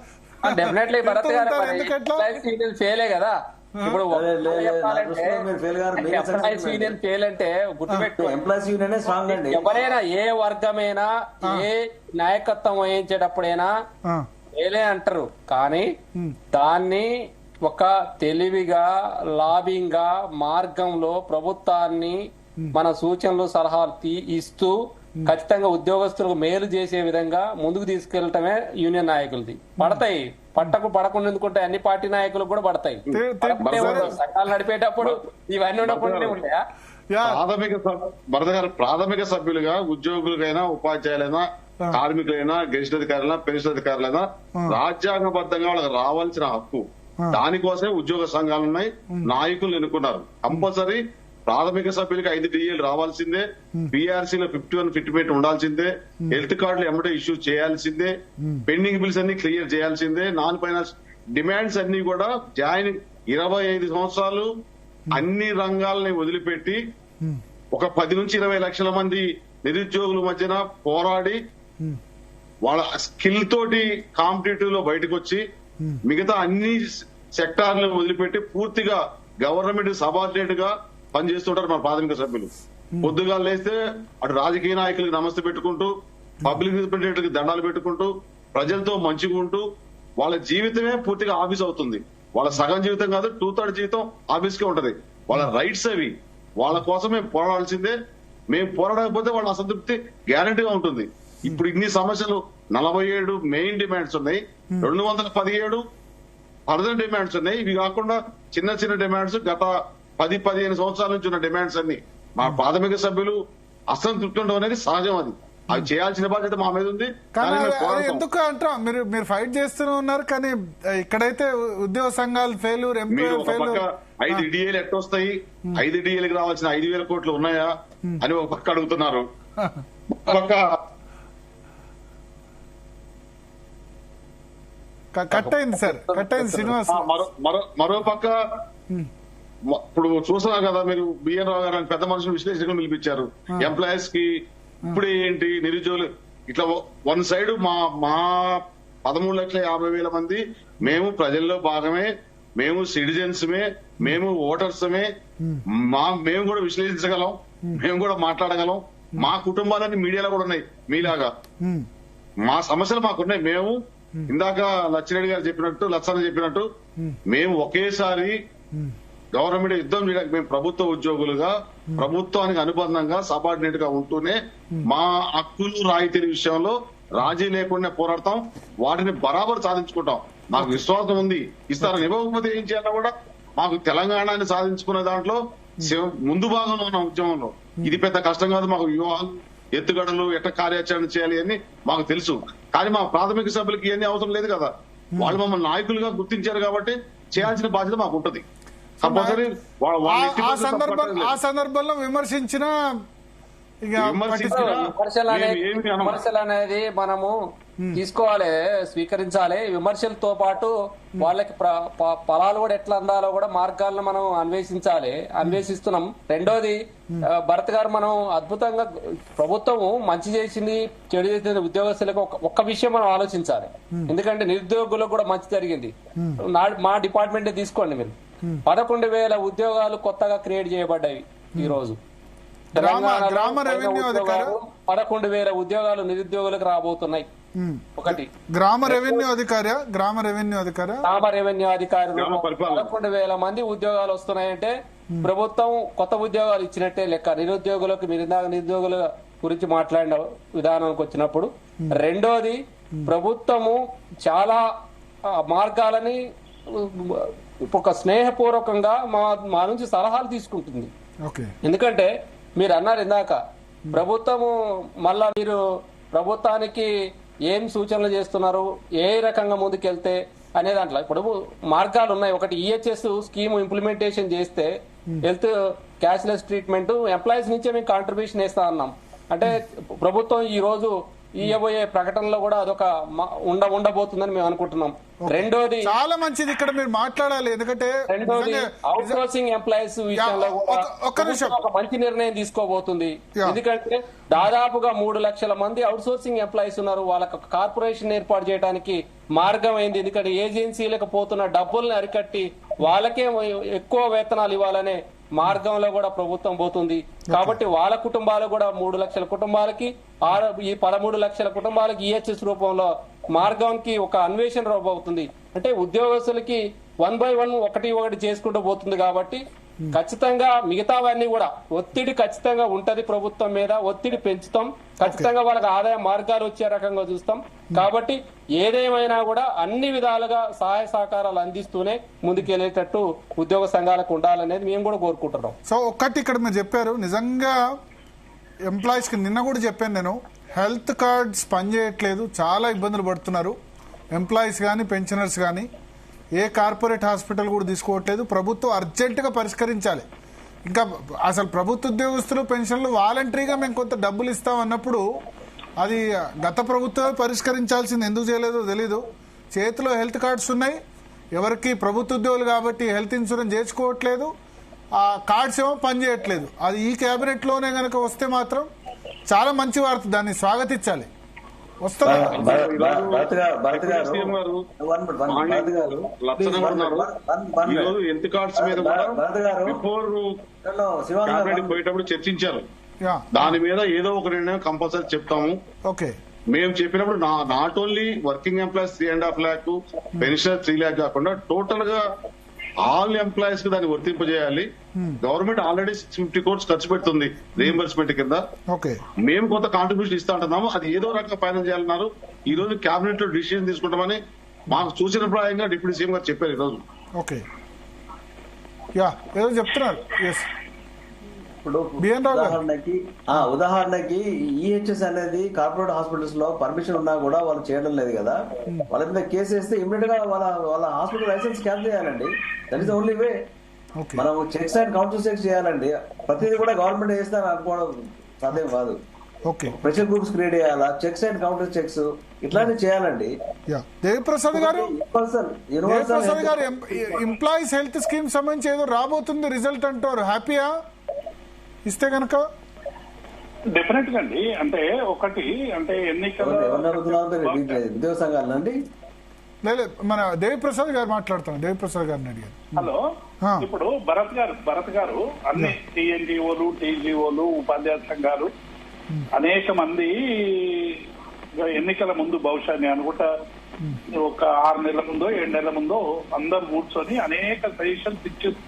డెఫినెట్లీ భరత్ గారు ఫెయిలే కదా. ఇప్పుడు గుర్తుపెట్టుకోండి, ఎవరైనా ఏ వర్గమైనా ఏ నాయకత్వం వహించేటప్పుడైనా ఫెయిలే అంటారు. కానీ దాన్ని ఒక తెలివిగా లాబింగ్ గా మార్గంలో ప్రభుత్వాన్ని మన సూచనలు సలహాలు ఇస్తూ ఖచ్చితంగా ఉద్యోగస్తులకు మేలు చేసే విధంగా ముందుకు తీసుకెళ్లటమే యూనియన్ నాయకులది. పడతాయి, పడకుండా ఎందుకుంటాయి, అన్ని పార్టీ నాయకులకు కూడా పడతాయి. సంఘాలు నడిపేటప్పుడు ఇవన్నీ ఉండకుండా ఉంటాయా? ప్రాథమిక సభ్యులుగా ఉద్యోగులకైనా, ఉపాధ్యాయులైనా, కార్మికులైనా, గెజిట్ అధికారులైనా, పెన్షన్ అధికారులైనా రాజ్యాంగబద్ధంగా వాళ్ళకి రావాల్సిన హక్కు. దానికోసమే ఉద్యోగ సంఘాలు ఉన్నాయి, నాయకులు ఎన్నుకున్నారు. కంపల్సరీ ప్రాథమిక సభ్యులకి 5 DAలు రావాల్సిందే, PRCలో 51 ఫిట్మెంట్ ఉండాల్సిందే, హెల్త్ కార్డులు ఎమ్మటే ఇష్యూ చేయాల్సిందే, పెండింగ్ బిల్స్ అన్ని క్లియర్ చేయాల్సిందే, నాన్ ఫైనాన్స్ డిమాండ్స్ అన్ని కూడా 25 సంవత్సరాలు అన్ని రంగాలని వదిలిపెట్టి ఒక 10 నుంచి 20 లక్షల మంది నిరుద్యోగుల మధ్యన పోరాడి వాళ్ళ స్కిల్ తోటి కాంపిటేటివ్ లో బయటకు వచ్చి మిగతా అన్ని సెక్టార్లను వదిలిపెట్టి పూర్తిగా గవర్నమెంట్ సబార్డినేట్ గా పనిచేస్తుంటారు మన ప్రాథమిక సభ్యులు. పొద్దుగా లేస్తే అటు రాజకీయ నాయకులకు నమస్తే పెట్టుకుంటూ, పబ్లిక్ రిప్రజెంటేటివ్కి దండాలు పెట్టుకుంటూ, ప్రజలతో మంచిగా ఉంటూ వాళ్ళ జీవితమే పూర్తిగా ఆఫీస్ అవుతుంది. వాళ్ళ సగం జీవితం కాదు, 2/3 జీవితం ఆఫీస్ కే ఉంటది. వాళ్ళ రైట్స్ అవి, వాళ్ళ కోసం మేము పోరాడాల్సిందే. మేము పోరాడకపోతే వాళ్ళ అసంతృప్తి గ్యారంటీగా ఉంటుంది. ఇప్పుడు ఇన్ని సమస్యలు 47 మెయిన్ డిమాండ్స్ ఉన్నాయి, 217 ఫర్దర్ డిమాండ్స్ ఉన్నాయి. ఇవి కాకుండా చిన్న చిన్న డిమాండ్స్ గత 10-15 సంవత్సరాల నుంచి ఉన్న డిమాండ్స్ అన్ని మా ప్రాథమిక సభ్యులు అసంతృప్తి ఉండడం అనేది సహజం. అవి చేయాల్సిన బాధ్యత మా మీద ఉంది. ఎందుకు అంటాం, మీరు ఫైట్ చేస్తూనే ఉన్నారు. కానీ ఇక్కడైతే ఉద్యోగ సంఘాలు ఫెయిల్యూర్, 5 DAలు ఎట్టొస్తాయి, 5 DAలకు రావాల్సిన 5,000 కోట్లు ఉన్నాయా అని ఒక పక్క అడుగుతున్నారు. పక్క కట్ అయింది సార్, కట్ అయింది శ్రీనివాస్. మరో పక్క ఇప్పుడు చూస్తున్నారు కదా మీరు, బిఎన్ రావు గారు పెద్ద మనుషులు విశ్లేషకులు పిలిపించారు. ఎంప్లాయీస్ కి ఇప్పుడే ఏంటి నిరుద్యోగులు ఇట్లా వన్ సైడ్ మా 13,50,000 మంది మేము ప్రజల్లో భాగమే, మేము సిటిజన్స్మే, మేము ఓటర్స్మే, మేము కూడా విశ్లేషించగలం, మేము కూడా మాట్లాడగలం. మా కుటుంబాలన్నీ మీడియాలో కూడా ఉన్నాయి మీలాగా. మా సమస్యలు మాకున్నాయి. మేము ఇందాక లచ్చిరెడ్డి గారు చెప్పినట్టు, లచ్చన్న చెప్పినట్టు మేము ఒకేసారి గవర్నమెంట్ యుద్ధం చేయడానికి మేము ప్రభుత్వ ఉద్యోగులుగా ప్రభుత్వానికి అనుబంధంగా సబార్డినేట్ గా ఉంటూనే మా హక్కులు రాయితీల విషయంలో రాజీ లేకుండా పోరాడతాం. వాటిని బరాబర్ సాధించుకుంటాం. మాకు విశ్వాసం ఉంది. ఇస్తారని ఇవ్వకపోతే ఏం చేయాలో కూడా మాకు తెలంగాణని సాధించుకునే దాంట్లో ముందు భాగంలో ఉన్న ఉద్యమంలో ఇది పెద్ద కష్టం కాదు. మాకు వ్యూహాలు, ఎత్తుగడలు, ఎట్లా కార్యాచరణ చేయాలి అని మాకు తెలుసు. కానీ మా ప్రాథమిక సభ్యులకి ఇవన్నీ అవసరం లేదు కదా. వాళ్ళు మమ్మల్ని నాయకులుగా గుర్తించారు కాబట్టి చేయాల్సిన బాధ్యత మాకు ఉంటుంది. ఆ సందర్భంలో విమర్శించిన విమర్శలు అనేది మనము తీసుకోవాలి, స్వీకరించాలి. విమర్శలతో పాటు వాళ్ళకి ఫలాలు కూడా ఎట్లా అందాలో కూడా మార్గాలను మనం అన్వేషిస్తున్నాం. రెండోది భరత్ గారు, మనం అద్భుతంగా ప్రభుత్వం మంచి చేసింది, చెడు చేసింది ఉద్యోగస్తులకు ఒక్క విషయం మనం ఆలోచించాలి. ఎందుకంటే నిరుద్యోగులకు కూడా మంచి జరిగింది. మా డిపార్ట్మెంట్ తీసుకోండి మీరు, 11,000 ఉద్యోగాలు కొత్తగా క్రియేట్ చేయబడ్డాయి. ఈ రోజు 11,000 ఉద్యోగాలు నిరుద్యోగులకు రాబోతున్నాయి. ఒకటి గ్రామ రెవెన్యూ అధికారులు 11,000 మంది ఉద్యోగాలు వస్తున్నాయంటే ప్రభుత్వం కొత్త ఉద్యోగాలు ఇచ్చినట్టే లెక్క. నిరుద్యోగులకు, మీరు ఇందాక నిరుద్యోగుల గురించి మాట్లాడిన విధానానికి వచ్చినప్పుడు, రెండోది ప్రభుత్వము చాలా మార్గాలని ఒక స్నేహపూర్వకంగా మా నుంచి సలహాలు తీసుకుంటుంది. ఎందుకంటే మీరు అన్నారు ఇందాక, ప్రభుత్వము మళ్ళా మీరు ప్రభుత్వానికి ఏం సూచనలు చేస్తున్నారు, ఏ రకంగా ముందుకెళ్తే అనే దాంట్లో ఇప్పుడు మార్గాలు ఉన్నాయి. ఒకటి ఈహెచ్ఎస్ స్కీమ్ ఇంప్లిమెంటేషన్ చేస్తే హెల్త్ క్యాష్లెస్ ట్రీట్మెంట్ ఎంప్లాయీస్ నుంచే మేము కాంట్రిబ్యూషన్ వేస్తా అన్నాం. అంటే ప్రభుత్వం ఈ రోజు ఇవ్వబోయే ప్రకటనలో కూడా అదొక ఉండబోతుందని మేము అనుకుంటున్నాం. రెండోది చాలా మంచిది, ఇక్కడ మీరు మాట్లాడాలి. ఎందుకంటే రెండోది అవుట్ సోర్సింగ్ ఎంప్లాయీస్ విషయంలో ఒక మంచి నిర్ణయం తీసుకోబోతుంది. ఎందుకంటే దాదాపుగా 3 లక్షల మంది అవుట్ సోర్సింగ్ ఎంప్లాయీస్ ఉన్నారు. వాళ్ళకి కార్పొరేషన్ ఏర్పాటు చేయడానికి మార్గం అయింది. ఎందుకంటే ఏజెన్సీలకు పోతున్న డబ్బుల్ని అరికట్టి వాళ్ళకే ఎక్కువ వేతనాలు ఇవ్వాలనే మార్గంలో కూడా ప్రభుత్వం పోతుంది. కాబట్టి వాళ్ళ కుటుంబాలు కూడా 3 లక్షల కుటుంబాలకి, ఈ 13 లక్షల కుటుంబాలకి ఈహెచ్ఎస్ రూపంలో మార్గానికి ఒక అన్వేషణ రూపవుతుంది. అంటే ఉద్యోగస్తులకి 1 by 1 ఒకటి చేసుకుంటూ పోతుంది. కాబట్టి ఖచ్చితంగా మిగతావన్నీ కూడా ఒత్తిడి ఖచ్చితంగా ఉంటది ప్రభుత్వం మీద, ఒత్తిడి పెంచుతాం, ఖచ్చితంగా వాళ్ళకి ఆదాయ మార్గాలు వచ్చే రకంగా చూస్తాం. కాబట్టి ఏదేమైనా కూడా అన్ని విధాలుగా సహాయ సహకారాలు అందిస్తూనే ముందుకెళ్లేటట్టు ఉద్యోగ సంఘాలకు ఉండాలనేది మేము కూడా కోరుకుంటున్నాం. సో ఒక్కటి ఇక్కడ మీరు చెప్పారు, నిజంగా ఎంప్లాయీస్ కి నిన్న కూడా చెప్పాను నేను, హెల్త్ కార్డ్స్ పనిచేయట్లేదు, చాలా ఇబ్బందులు పడుతున్నారు ఎంప్లాయీస్ కానీ పెన్షనర్స్ కానీ. ఏ కార్పొరేట్ హాస్పిటల్ కూడా తీసుకోవట్లేదు. ప్రభుత్వం అర్జెంటుగా పరిష్కరించాలి. ఇంకా అసలు ప్రభుత్వ ఉద్యోగస్తులు పెన్షన్లు వాలంటరీగా మేము కొంత డబ్బులు ఇస్తాం అన్నప్పుడు అది గత ప్రభుత్వమే పరిష్కరించాల్సింది, ఎందుకు చేయలేదో తెలీదు. చేతిలో హెల్త్ కార్డ్స్ ఉన్నాయి, ఎవరికి ప్రభుత్వ ఉద్యోగులు కాబట్టి హెల్త్ ఇన్సూరెన్స్ చేర్చుకోవట్లేదు, ఆ కార్డ్స్ ఏమో పనిచేయట్లేదు. అది ఈ క్యాబినెట్లోనే కనుక వస్తే మాత్రం చాలా మంచి వార్త, దాన్ని స్వాగతించాలి. హెల్త్ కార్డ్స్ మీద బిఫోర్ పోయేటప్పుడు చర్చించారు. దాని మీద ఏదో ఒక నిర్ణయం కంపల్సరీ చెప్తాము. మేము చెప్పినప్పుడు not only working employees 3.5 lakh, pensioner 3 lakh కాకుండా టోటల్ గా ఆల్ ఎంప్లాయీస్ కి దాన్ని వర్తింపజేయాలి. గవర్నమెంట్ ఆల్రెడీ 650 crores ఖర్చు పెడుతుంది రీఎంబర్స్మెంట్ కింద. మేము కొంత కాంట్రిబ్యూషన్ ఇస్తా ఉంటున్నాము, అది ఏదో రకంగా ఫైనల్ చేయాలన్నారు. ఈ రోజు కేబినెట్ లో డిసిషన్ తీసుకుంటామని మాకు సూచనప్రాయంగా డిప్యూటీ సీఎం గారు చెప్పారు. ఈ రోజు ఏదో చెప్తున్నారు. ఇప్పుడు ఉదాహరణకి ఈహెచ్ఎస్ అనేది కార్పొరేట్ హాస్పిటల్స్ లో పర్మిషన్ ఉన్నా కూడా వాళ్ళు చేయడం లేదు కదా. వాళ్ళ మీద కేసు వేస్తే ఇమీడియట్ గా వాళ్ళ హాస్పిటల్ లైసెన్స్ క్యాన్సిల్ చేయాలండి. That is only way. మనం చెక్స్ అండ్ కౌంటర్ చెక్స్ చేయాలండి. ప్రతిదీ కూడా గవర్నమెంట్ చేస్తారని అనుకోవడం సాధ్యం కాదు. ప్రెషర్ గ్రూప్స్ క్రియేట్ చేయాలా, చెక్స్ అండ్ కౌంటర్ చెక్స్ ఇట్లాంటివి చేయాలండి. దేవిప్రసాద్ గారు ఎంప్లాయీస్ హెల్త్ స్కీమ్ సంబంధించి ఏదో రాబోతుంది రిజల్ట్ అంటారు, హ్యాపీయా ఇస్తే కనుక? డెఫినెట్ గా అండి. అంటే ఒకటి అంటే ఎన్నికల ఉద్యోగ సంఘాలండి, మన దేవిప్రసాద్ గారు మాట్లాడుతున్నాం. దేవిప్రసాద్ గారిని అడిగారు. హలో, ఇప్పుడు భరత్ గారు అన్ని టీఎన్జిఓలు, టీజీఓలు, ఉపాధ్యాయ సంఘాలు అనేక మంది ఎన్నికల ముందు బహుశా నేను అనుకుంటా ఒక 6 నెలల ముందో 7 నెలల ముందో అందరు కూర్చొని అనేక సజెషన్స్ ఇచ్చారు.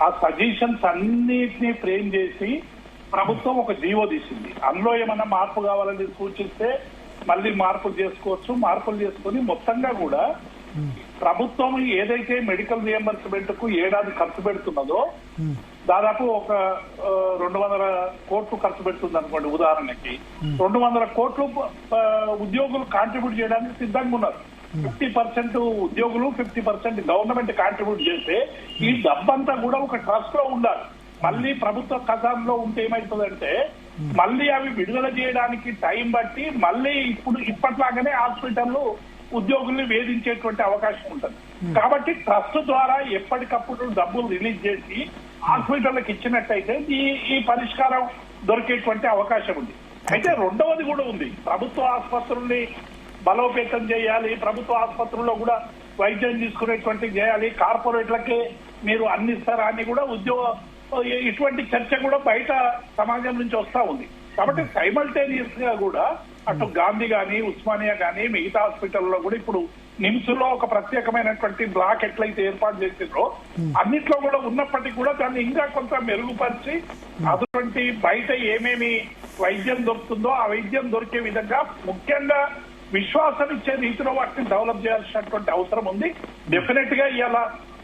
ఆ సజెషన్స్ అన్నిటినీ ఫ్రేమ్ చేసి ప్రభుత్వం ఒక జీవో తీసింది. అందులో ఏమైనా మార్పు కావాలని సూచిస్తే మళ్ళీ మార్పులు చేసుకోవచ్చు. మార్పులు చేసుకుని మొత్తంగా కూడా ప్రభుత్వం ఏదైతే మెడికల్ రియంబర్స్మెంట్ కు ఏడాది ఖర్చు పెడుతున్నదో దాదాపు ఒక 200 కోట్లు ఖర్చు పెడుతుంది అనుకోండి ఉదాహరణకి. 200 కోట్లు ఉద్యోగులు కాంట్రిబ్యూట్ చేయడానికి సిద్ధంగా ఉన్నారు. 50% ఉద్యోగులు, 50% గవర్నమెంట్ కాంట్రిబ్యూట్ చేస్తే ఈ డబ్బంతా కూడా ఒక ట్రస్ట్ లో ఉండాలి. మళ్ళీ ప్రభుత్వ ఖజాన్లో ఉంటే ఏమవుతుందంటే మళ్ళీ అవి విడుదల చేయడానికి టైం బట్టి మళ్ళీ ఇప్పట్లాగానే హాస్పిటల్ ఉద్యోగుల్ని వేధించేటువంటి అవకాశం ఉంటుంది. కాబట్టి ట్రస్ట్ ద్వారా ఎప్పటికప్పుడు డబ్బులు రిలీజ్ చేసి హాస్పిటల్కి ఇచ్చినట్టయితే ఈ పరిష్కారం దొరికేటువంటి అవకాశం ఉంది. అయితే రెండవది కూడా ఉంది, ప్రభుత్వ ఆసుపత్రుల్ని బలోపేతం చేయాలి, ప్రభుత్వ ఆసుపత్రుల్లో కూడా వైద్యం తీసుకునేటువంటి చేయాలి, కార్పొరేట్లకే మీరు అందిస్తారా అని కూడా ఇటువంటి చర్చ కూడా బయట సమాజం నుంచి వస్తా ఉంది. కాబట్టి సైమల్టేనియస్ గా కూడా అటు గాంధీ గాని, ఉస్మానియా గాని, మిగతా హాస్పిటల్లో కూడా ఇప్పుడు నిమ్స్ లో ఒక ప్రత్యేకమైనటువంటి బ్లాక్ ఎట్లయితే ఏర్పాటు చేసిందో అన్నిట్లో కూడా ఉన్నప్పటికీ కూడా దాన్ని ఇంకా కొంత మెరుగుపరిచి అటువంటి బయట ఏమేమి వైద్యం దొరుకుతుందో ఆ వైద్యం దొరికే విధంగా ముఖ్యంగా విశ్వాసం ఇచ్చే రీతిలో వాటిని డెవలప్ చేయాల్సినటువంటి అవసరం ఉంది. డెఫినెట్ గా ఇవాళ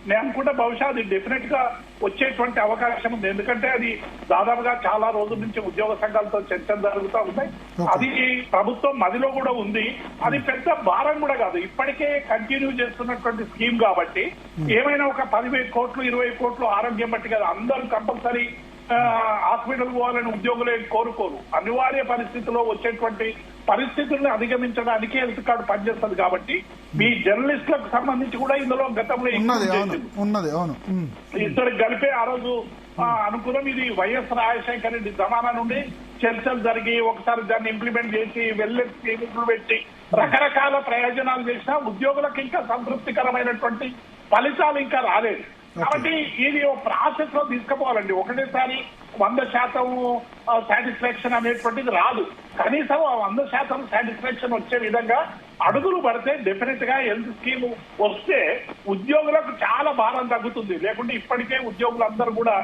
నేను అనుకుంటే బహుశా అది డెఫినెట్ గా వచ్చేటువంటి అవకాశం ఉంది. ఎందుకంటే అది దాదాపుగా చాలా రోజుల నుంచి ఉద్యోగ సంఘాలతో చర్చలు జరుగుతూ ఉన్నాయి. అది ప్రభుత్వం మదిలో కూడా ఉంది. అది పెద్ద భారం కూడా కాదు, ఇప్పటికే కంటిన్యూ చేస్తున్నటువంటి స్కీమ్ కాబట్టి ఏమైనా ఒక 10,000 కోట్లు 20 కోట్లు ఆరోగ్యం బట్టి కదా అందరూ కంపల్సరీ హాస్పిటల్ పోవాలని ఉద్యోగులే కోరుకోరు. అనివార్య పరిస్థితిలో వచ్చేటువంటి పరిస్థితుల్ని అధిగమించడానికి హెల్త్ కార్డు పనిచేస్తుంది. కాబట్టి మీ జర్నలిస్టులకు సంబంధించి కూడా ఇందులో గతంలో ఇద్దరు కలిపే ఆ రోజు అనుకున్నాం. ఇది వైఎస్ రాజశేఖర రెడ్డి జమానా నుండి చర్చలు జరిగి ఒకసారి దాన్ని ఇంప్లిమెంట్ చేసి వెల్నెస్ క్లినిక్లు పెట్టి రకరకాల ప్రయోజనాలు చేసినా ఉద్యోగులకు ఇంకా సంతృప్తికరమైనటువంటి ఫలితాలు ఇంకా రాలేదు. కాబట్టి ఇది ప్రాసెస్ లో తీసుకుపోవాలండి. ఒకటేసారి 100% సాటిస్ఫాక్షన్ అనేటువంటిది రాదు. కనీసం 100% సాటిస్ఫాక్షన్ వచ్చే విధంగా అడుగులు పడితే డెఫినెట్ గా హెల్త్ స్కీమ్ వస్తే ఉద్యోగులకు చాలా భారం తగ్గుతుంది. లేకుంటే ఇప్పటికే ఉద్యోగులందరూ కూడా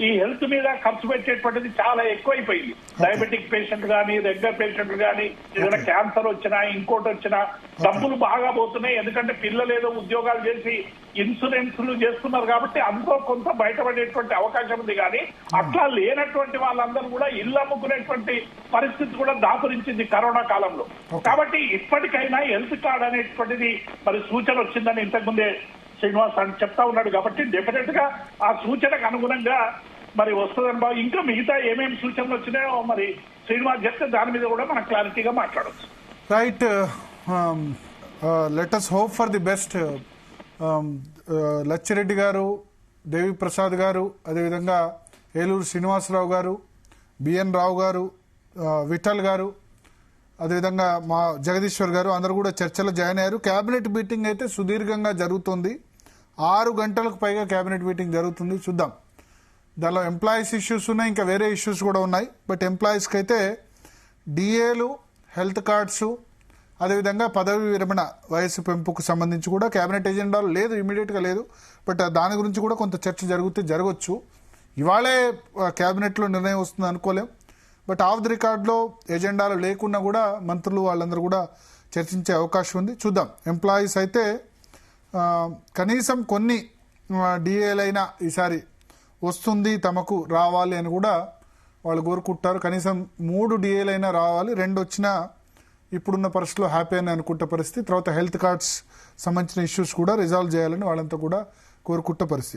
ఈ హెల్త్ మీద ఖర్చు పెట్టేటువంటిది చాలా ఎక్కువైపోయింది. డయాబెటిక్ పేషెంట్ గానీ, రెగ్యులర్ పేషెంట్ గానీ, ఏదైనా క్యాన్సర్ వచ్చినా ఇంకోటి వచ్చినా డబ్బులు బాగా పోతున్నాయి. ఎందుకంటే పిల్లలు ఏదో ఉద్యోగాలు చేసి ఇన్సూరెన్స్లు చేస్తున్నారు కాబట్టి అందులో కొంత బయటపడేటువంటి అవకాశం ఉంది. కానీ అట్లా లేనటువంటి వాళ్ళందరూ కూడా ఇల్లు అమ్ముకునేటువంటి పరిస్థితి కూడా దాపురించింది కరోనా కాలంలో. కాబట్టి ఇప్పటికైనా హెల్త్ కార్డ్ అనేటువంటిది మరి సూచన వచ్చిందని ఇంతకుముందే శ్రీనివాస్ అని చెప్తా ఉన్నాడు. కాబట్టి డెఫినెట్ గా ఆ సూచనకు అనుగుణంగా మరి వస్తుందని ఇంకా మిగతా ఏమేమి సూచనలు వచ్చినాయో మరి శ్రీనివాస్ చెప్తే దాని మీద కూడా మనం క్లారిటీగా మాట్లాడవచ్చు. Right, let us hope for the best. Lachireddy గారు, దేవి ప్రసాద్ గారు, అదేవిధంగా ఏలూరు శ్రీనివాసరావు గారు, బిఎన్ రావు గారు, విఠల్ గారు, అదేవిధంగా మా జగదీశ్వర్ గారు అందరూ కూడా చర్చలో జాయిన్ అయ్యారు. క్యాబినెట్ మీటింగ్ అయితే సుదీర్ఘంగా జరుగుతుంది. 6 గంటలకు పైగా క్యాబినెట్ మీటింగ్ జరుగుతుంది. చూద్దాం, దానిలో ఎంప్లాయీస్ ఇష్యూస్ ఉన్నాయి, ఇంకా వేరే ఇష్యూస్ కూడా ఉన్నాయి. బట్ ఎంప్లాయీస్కి అయితే డిఏలు, హెల్త్ కార్డ్స్, అదేవిధంగా పదవి విరమణ వయసు పెంపుకు సంబంధించి కూడా క్యాబినెట్ ఎజెండాలో లేదు, ఇమీడియట్గా లేదు. బట్ దాని గురించి కూడా కొంత చర్చ జరగవచ్చు. ఇవాళే క్యాబినెట్లో నిర్ణయం వస్తుంది అనుకోలేం. బట్ ఆఫ్ ది రికార్డులో ఎజెండాలు లేకున్నా కూడా మంత్రులు వాళ్ళందరూ కూడా చర్చించే అవకాశం ఉంది. చూద్దాం. ఎంప్లాయీస్ అయితే కనీసం కొన్ని డిఏలైనా ఈసారి వస్తుంది, తమకు రావాలి అని కూడా వాళ్ళు కోరుకుంటారు. కనీసం 3 డిఏలైనా రావాలి, 2 వచ్చినా ఇప్పుడున్న పరిస్థితిలో హ్యాపీ అని అనుకుంటే పరిస్థితి. తర్వాత హెల్త్ కార్డ్స్ సంబంధించిన ఇష్యూస్ కూడా రిజాల్వ్ చేయాలని వాళ్ళంతా కూడా కోరుకుంటే పరిస్థితి.